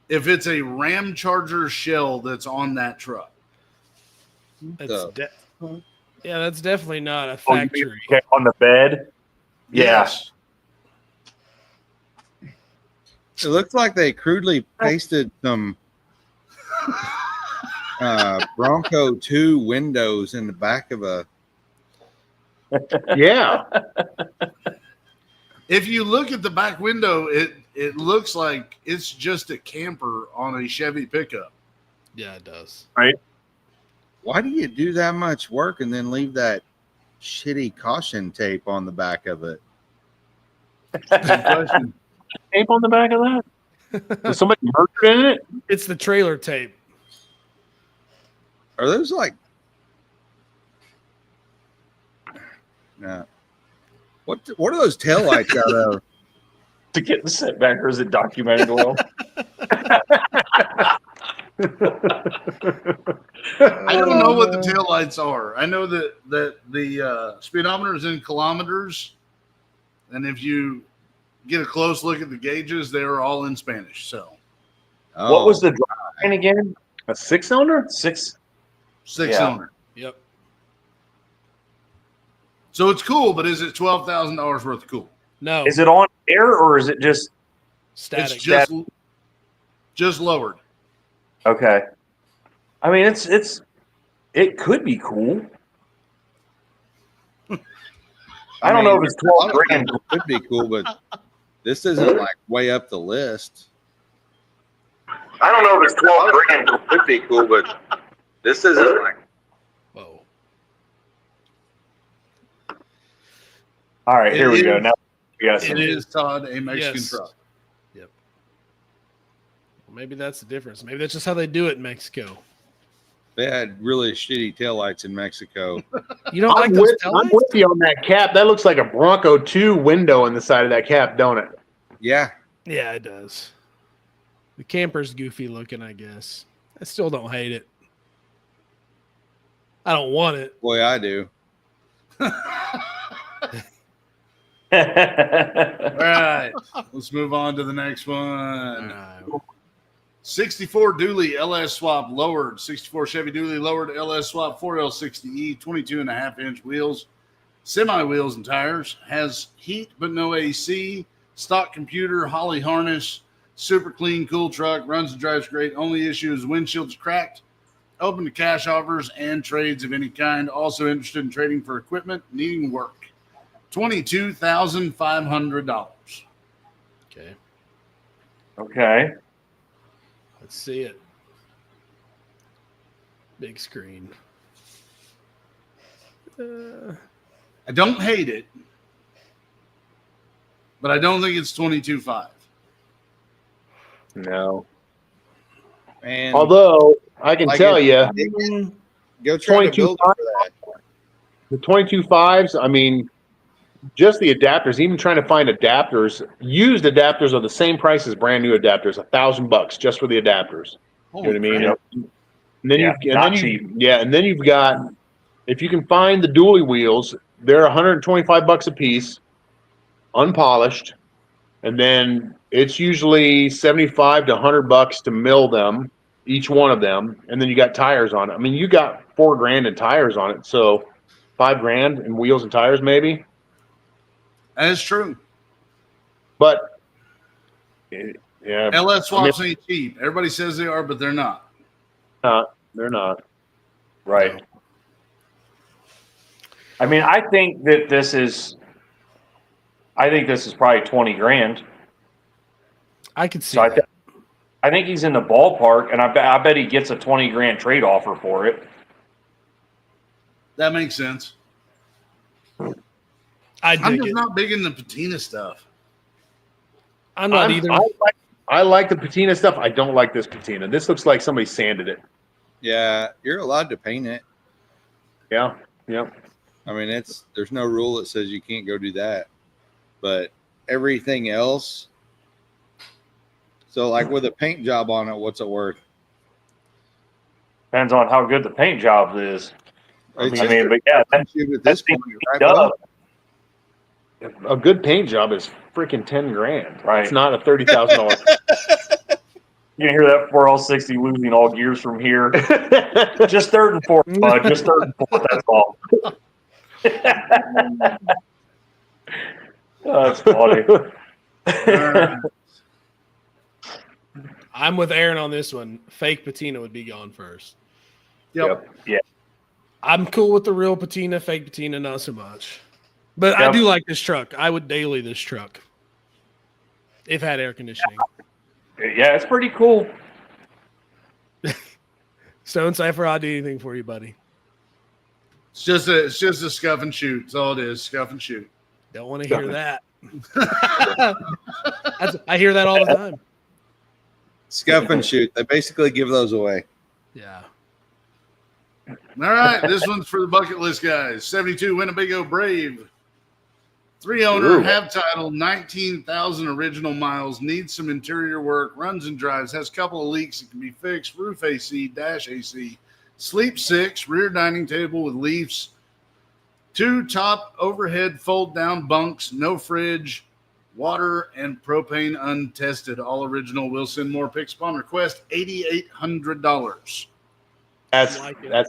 if it's a Ram Charger shell that's on that truck. That's that's definitely not a factory. On the bed? Yes. It looks like they crudely pasted some Bronco 2 windows in the back of a. Yeah. If you look at the back window, it looks like it's just a camper on a Chevy pickup. Yeah, it does. Right? Why do you do that much work and then leave that shitty caution tape on the back of it? Tape on the back of that? Was somebody murdered in it? It's the trailer tape. Are those like? No. What are those taillights out of? To get the setback, or is it documented well? I don't know what the taillights are. I know that the speedometer is in kilometers, and if you get a close look at the gauges, they were all in Spanish. So What was the drivetrain again? A 6-cylinder? Six. six-cylinder. Yep. So it's cool, but is it $12,000 worth of cool? No. Is it on air or is it just static? It's just lowered. okay? I mean, it could be cool. I don't know if it's 12 grand. It could be cool, but this isn't like way up the list. I don't know if it's 12 grand. It could be cool, but this isn't like. Whoa. All right, here we go. is- Now we got some. It is, Todd, a Mexican Yes. truck. Yep. Well, maybe that's the difference. Maybe that's just how they do it in Mexico. They had really shitty taillights in Mexico. You don't like those I'm taillights? with you on that cap. That looks like a Bronco 2 window on the side of that cap, don't it? Yeah. Yeah, it does. The camper's goofy looking, I guess. I still don't hate it. I don't want it. Boy, I do. All right, let's move on to the next one. 64 dually LS swap lowered. 64 Chevy dually lowered LS swap 4L60E, 22.5-inch wheels, semi wheels and tires. Has heat but no AC. Stock computer, Holly harness. Super clean, cool truck. Runs and drives great. Only issue is windshield's cracked. Open to cash offers and trades of any kind. Also interested in trading for equipment needing work. $22,500. Okay. Okay. Let's see it. Big screen. I don't hate it, but I don't think it's 22.5. No. And Although I can like tell you, go try to build it for that. the 22.5s, I mean, just the adapters, even trying to find adapters, used adapters are the same price as brand new adapters, $1,000 just for the adapters. You know what I mean? crap. And then Yeah, not cheap. and then you've got, if you can find the dually wheels, they're $125 a piece, unpolished, and then it's usually $75 to $100 to mill them, each one of them, and then you got tires on it. I mean, you got $4,000 in tires on it, so $5,000 in wheels and tires maybe. That is true. But yeah, LS swaps ain't cheap. Everybody says they are, but they're not. they're not. Right. I mean, I think this is probably 20 grand. I could see So that. I think he's in the ballpark, and I bet he gets a 20 grand trade offer for it. That makes sense. I I'm dig just it. not big in the patina stuff. I'm not either. I like the patina stuff. I don't like this patina. This looks like somebody sanded it. Yeah, you're allowed to paint it. Yeah. Yep. I mean, there's no rule that says you can't go do that. But everything else. So, like with a paint job on it, what's it worth? Depends on how good the paint job is. I mean, but yeah, At this point, you're right dub. below. A good paint job is freaking $10,000. Right. It's not a $30,000. You can hear that 4L60 losing all gears from here. Just third and fourth, bud. Just third and fourth. That's all. Oh, that's funny. All right. I'm with Aaron on this one. Fake patina would be gone first. Yep. I'm cool with the real patina. Fake patina, not so much. But I Yep. do like this truck. I would daily this truck if it had air conditioning. Yeah, it's pretty cool. Stone Cipher, I'll do anything for you, buddy. It's just a scuff and shoot. That's all it is. Scuff and shoot. Don't want to hear that. I hear that all the time. Scuff and shoot. They basically give those away. Yeah. All right. This one's for the bucket list guys. 72 Winnebago Brave. 3-owner, Ooh. have title, 19,000 original miles, needs some interior work, runs and drives, has a couple of leaks that can be fixed, roof AC, dash AC, sleep 6, rear dining table with leaves, 2 top overhead fold down bunks, no fridge, water and propane untested. All original. We'll send more pics upon request. $8,800. That's high as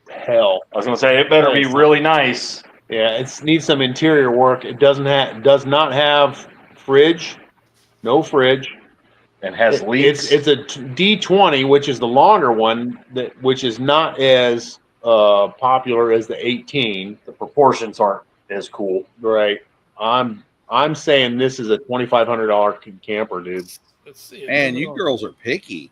hell. I was gonna say it better be really nice. Yeah, it needs some interior work. It does not have fridge, no fridge. And has leaks. It's a D20, which is the longer one, which is not as popular as the 18. The proportions aren't as cool. Right. I'm saying this is a $2,500 camper, dude. Let's see. Man, you girls are picky.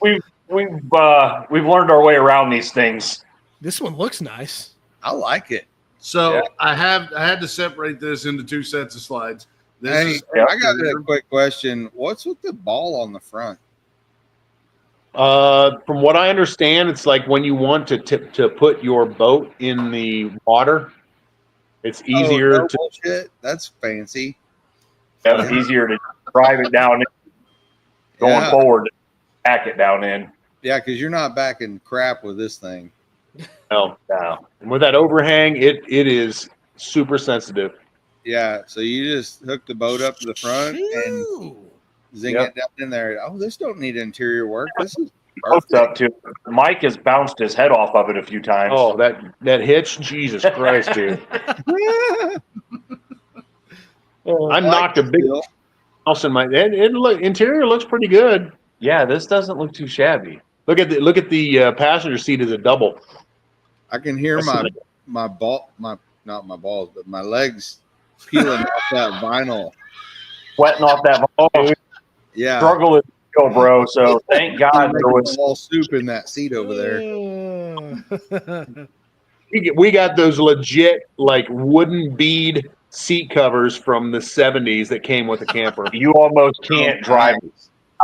we've learned our way around these things. This one looks nice. I like it. So Yeah. I had to separate this into two sets of slides. This Hey, is I got a quick question. What's with the ball on the front? From what I understand, it's like when you want to put your boat in the water, it's easier no to. bullshit. That's fancy. Yeah, it's easier to drive it down going forward, back it down in. Yeah, because you're not backing crap with this thing. No. And with that overhang, it is super sensitive. Yeah, so you just hook the boat up to the front and zing it down in there. Oh, this don't need interior work. This is Hooked up perfect. to Mike has bounced his head off of it a few times. Oh, that hitch, Jesus Christ, dude! I knocked a big deal. house in my. Interior looks pretty good. Yeah, this doesn't look too shabby. Look at the passenger seat is a double. I can hear my not my balls, but my legs peeling off that vinyl. Sweating off that Yeah, struggle is real, bro. So thank God there was. all soup in that seat over there. We got those legit like wooden bead seat covers from the 70s that came with the camper. You almost can't drive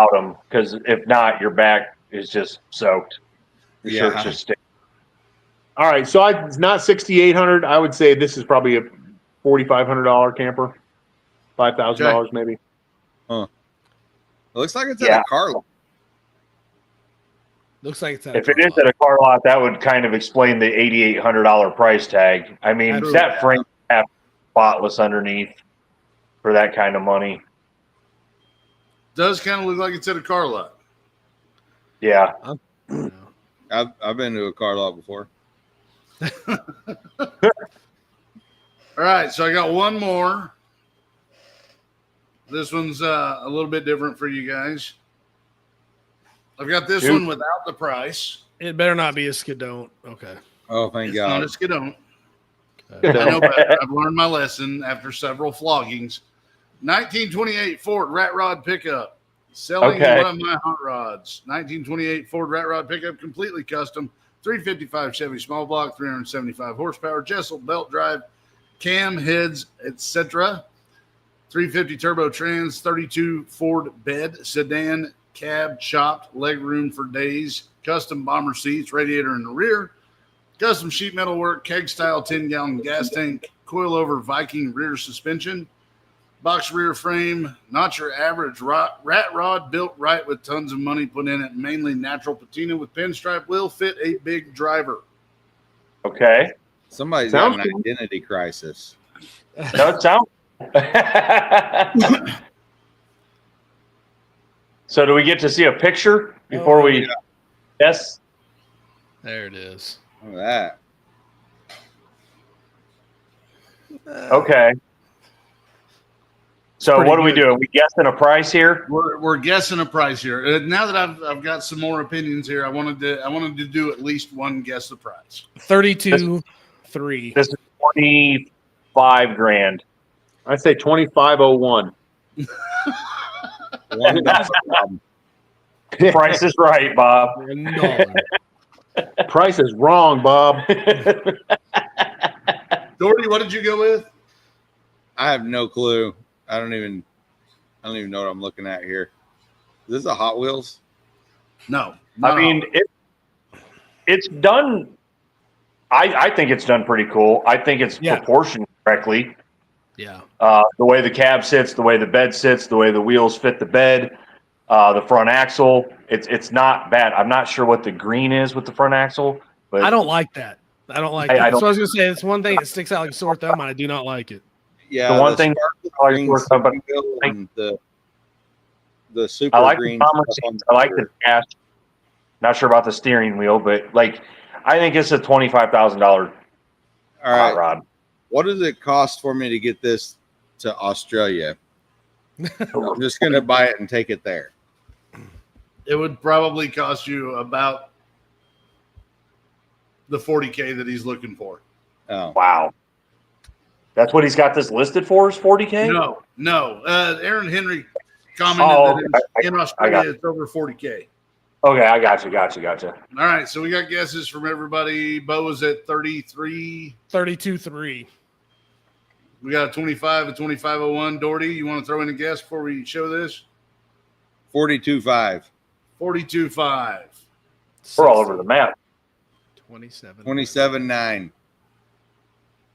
out them because if not, your back is just soaked. Your shirt's just sticking. All right, so it's not $6,800. I would say this is probably a $4,500 camper, $5,000 maybe. It looks like it's at a car lot. Looks like it's at If it is at a car lot, that would kind of explain the $8,800 price tag. I mean, that frame half spotless underneath for that kind of money. does kind of look like it's at a car lot. Yeah. I've been to a car lot before. All right, so I got one more. This one's a little bit different for you guys. I've got this one without the price. It better not be a Skidone. Okay. Oh, thank It's God. not a Skidone. I know better. I've learned my lesson after several floggings. 1928 Ford Rat Rod pickup. Selling one of my hot rods. 1928 Ford Rat Rod pickup, completely custom. 355 Chevy small block, 375 horsepower, Jessel belt drive, cam heads, etc. 350 turbo trans, 32 Ford bed, sedan, cab, chopped, leg room for days, custom bomber seats, radiator in the rear, custom sheet metal work, keg style 10-gallon gas tank, coilover Viking rear suspension, box rear frame, not your average rat rod, built right with tons of money put in it, mainly natural patina with pinstripe, will fit a big driver. Okay. Somebody's got an identity crisis. No, it sounds. So do we get to see a picture before we? Yes. There it is. Look at that. Okay. So what are we doing? We guessing a price here? We're guessing a price here. Now that I've got some more opinions here, I wanted to do at least one guess the price. 32.3. This is 25 grand. I'd say 2501. Price is right, Bob. Price is wrong, Bob. Doherty, what did you go with? I have no clue. I don't even know what I'm looking at here. Is this a Hot Wheels? No. I mean, it's done. I think it's done pretty cool. I think it's proportioned correctly. Yeah. The way the cab sits, the way the bed sits, the way the wheels fit the bed, the front axle. It's not bad. I'm not sure what the green is with the front axle, but I don't like that. I don't like that. So I was gonna say it's one thing that sticks out like a sore thumb, and I do not like it. Yeah, The one thing sparkle I like green work on, but steering wheel and the super I like green the stuff conversation. on I like the rear. dash. Not sure about the steering wheel, but like, I think it's a $25,000 All hot right. rod. What does it cost for me to get this to Australia? I'm just going to buy it and take it there. It would probably cost you about the 40K that he's looking for. Oh, Wow. That's what he's got this listed for, is 40K? No. Aaron Henry commented Oh, that in I Australia got it's over 40K. Okay, I got you. All right, so we got guesses from everybody. Bo was at 33. 32.3. We got a 25, a 2501. Doherty, you want to throw in a guess before we show this? 42.5. 42.5. We're all over the map. 27. 27.9.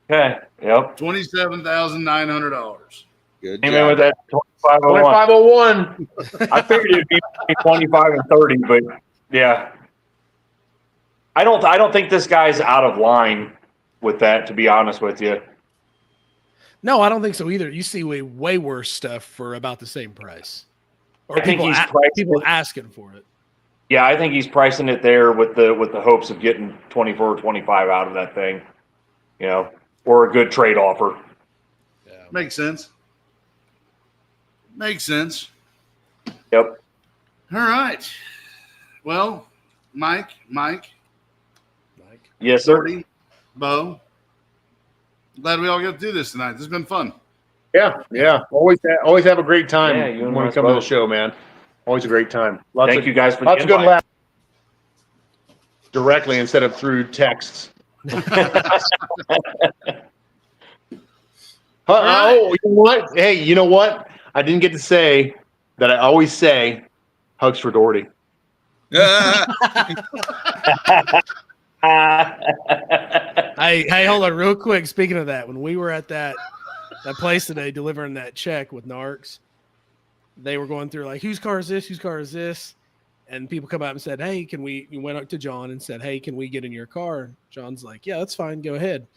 Okay, yep. $27,900. Good Came in job. with that 2501. 2501. I figured it'd be between 25 and 30, but yeah. I don't think this guy's out of line with that, to be honest with you. No, I don't think so either. You see way worse stuff for about the same price. Or I think people, he's pricing people it- asking for it. Yeah, I think he's pricing it there with the hopes of getting 24 or 25 out of that thing, you know, or a good trade offer. Yeah. Makes sense. Yep. All right. Well, Mike, Mike. Yes, sir. Doherty, Bo. Glad we all got to do this tonight. This has been fun. Yeah. Always have a great time Yeah, you and when you us come to the both. show, man. Always a great time. Thank you guys for the Lots of good invite. laughs directly instead of through texts. Oh, you know what? Hey, you know what? I didn't get to say that I always say hugs for Doherty. Hey, hold on real quick. Speaking of that, when we were at that place today delivering that check with Narcs, they were going through like, whose car is this? Whose car is this? And people come out and said, hey, we went up to John and said, hey, can we get in your car? John's like, yeah, that's fine. Go ahead.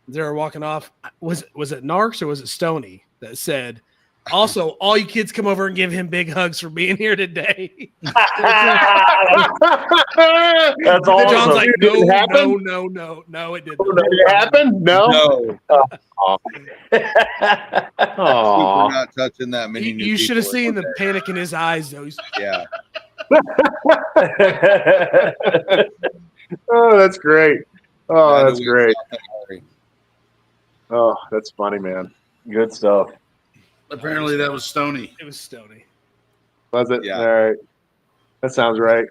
They were walking off. Was it Narcs or was it Stoney that said, also, all you kids come over and give him big hugs for being here today. That's John's awesome. like, Did it happen? no, it didn't. Did it happen? No. No. Aw. Super not touching that many new You should have people seen in the one panic in his eyes, though. day. Yeah. Oh, that's great. Oh, Glad that's we great. got that already. Oh, that's funny, man. Good stuff. Apparently that was Stoney. It was Stoney. Was it? Yeah. All right. That sounds right.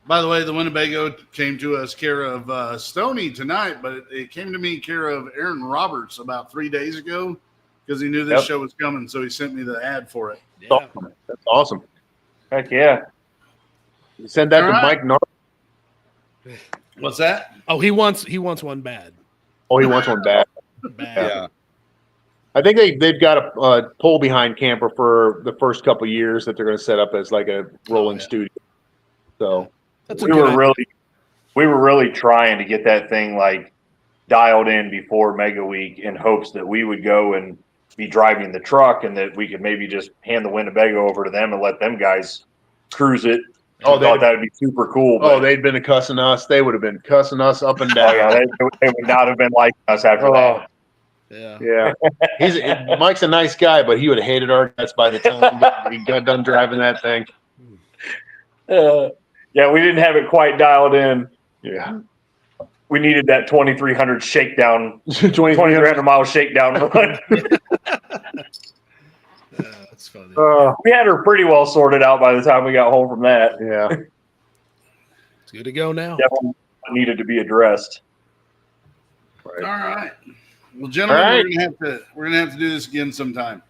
By the way, the Winnebago came to us care of Stoney tonight, but it came to me care of Aaron Roberts about 3 days ago because he knew this Yep. show was coming, so he sent me the ad for it. Yeah. That's awesome. Heck yeah. You send that All to right. Mike Nar. What's that? Oh, he wants one bad. Oh, he wants one bad. Bad. Yeah. I think they've got a pull behind camper for the first couple of years that they're going to set up as like a rolling yeah. studio. So That's a We good were idea. really trying to get that thing like dialed in before Megaweek in hopes that we would go and be driving the truck and that we could maybe just hand the Winnebago over to them and let them guys cruise it. Oh, I thought that would be super cool. oh, they'd been cussing us. They would have been cussing us up and Oh, down. yeah, they would not have been like us after Oh, that. Yeah. yeah. Mike's a nice guy, but he would have hated our guts by the time he got done driving that thing. Yeah, we didn't have it quite dialed in. Yeah. We needed that 2,300 shakedown, 20 2,300 mile shakedown run. That's funny. We had her pretty well sorted out by the time we got home from that. Yeah. It's good to go now. Definitely needed to be addressed. All right. Well, gentlemen, All right. we're gonna have to do this again sometime.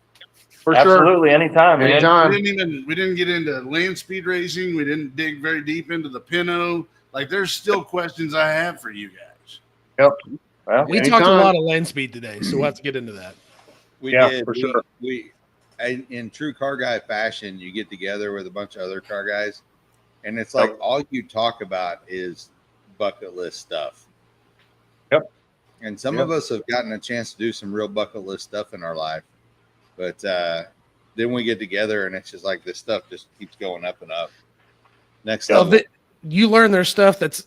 For sure. Absolutely, anytime, man. Anytime. We didn't get into land speed racing. We didn't dig very deep into the Pinot. Like, there's still questions I have for you guys. Yep. Well, We Anytime. talked a lot of land speed today, so we'll have to get into that. We Yeah, did. for sure. We in true car guy fashion, you get together with a bunch of other car guys, and it's like all you talk about is bucket list stuff. Yep. And some of us have gotten a chance to do some real bucket list stuff in our life. But then we get together and it's just like this stuff just keeps going up and up. Next level. You learn there's stuff that's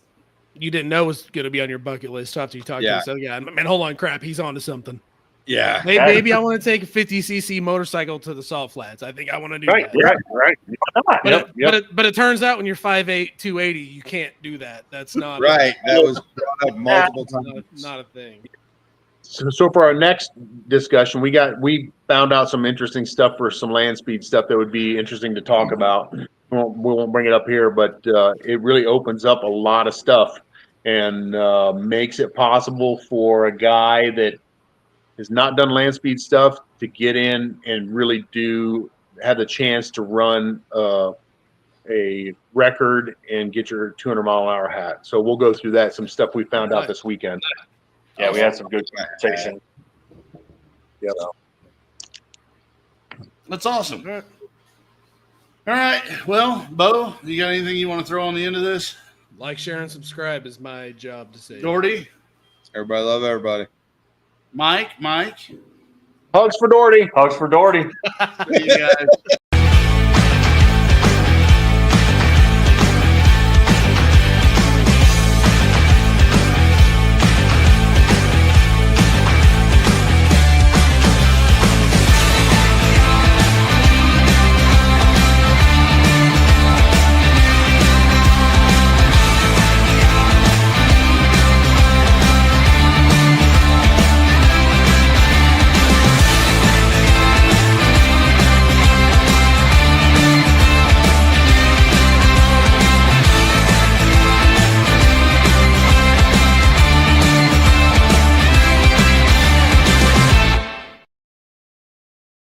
you didn't know was going to be on your bucket list after you talk to this other guy. Man, hold on, crap, he's on to something. Yeah. Maybe I want to take a 50cc motorcycle to the salt flats. I think I want to do that. Right. But it turns out when you're 5'8", 280, you can't do that. That's not right. That was brought up multiple times. Not a thing. So for our next discussion, we found out some interesting stuff for some land speed stuff that would be interesting to talk about. We won't bring it up here, but it really opens up a lot of stuff and makes it possible for a guy that has not done land speed stuff to get in and really have the chance to run a record and get your 200-mile-an-hour hat. So we'll go through that, some stuff we found out this weekend. Yeah, we had some good conversation. Yeah. That's awesome. All right. Well, Bo, you got anything you want to throw on the end of this? Like, share, and subscribe is my job to say. Doherty? Everybody love everybody. Mike? Hugs for Doherty. Hugs for Doherty. See you guys.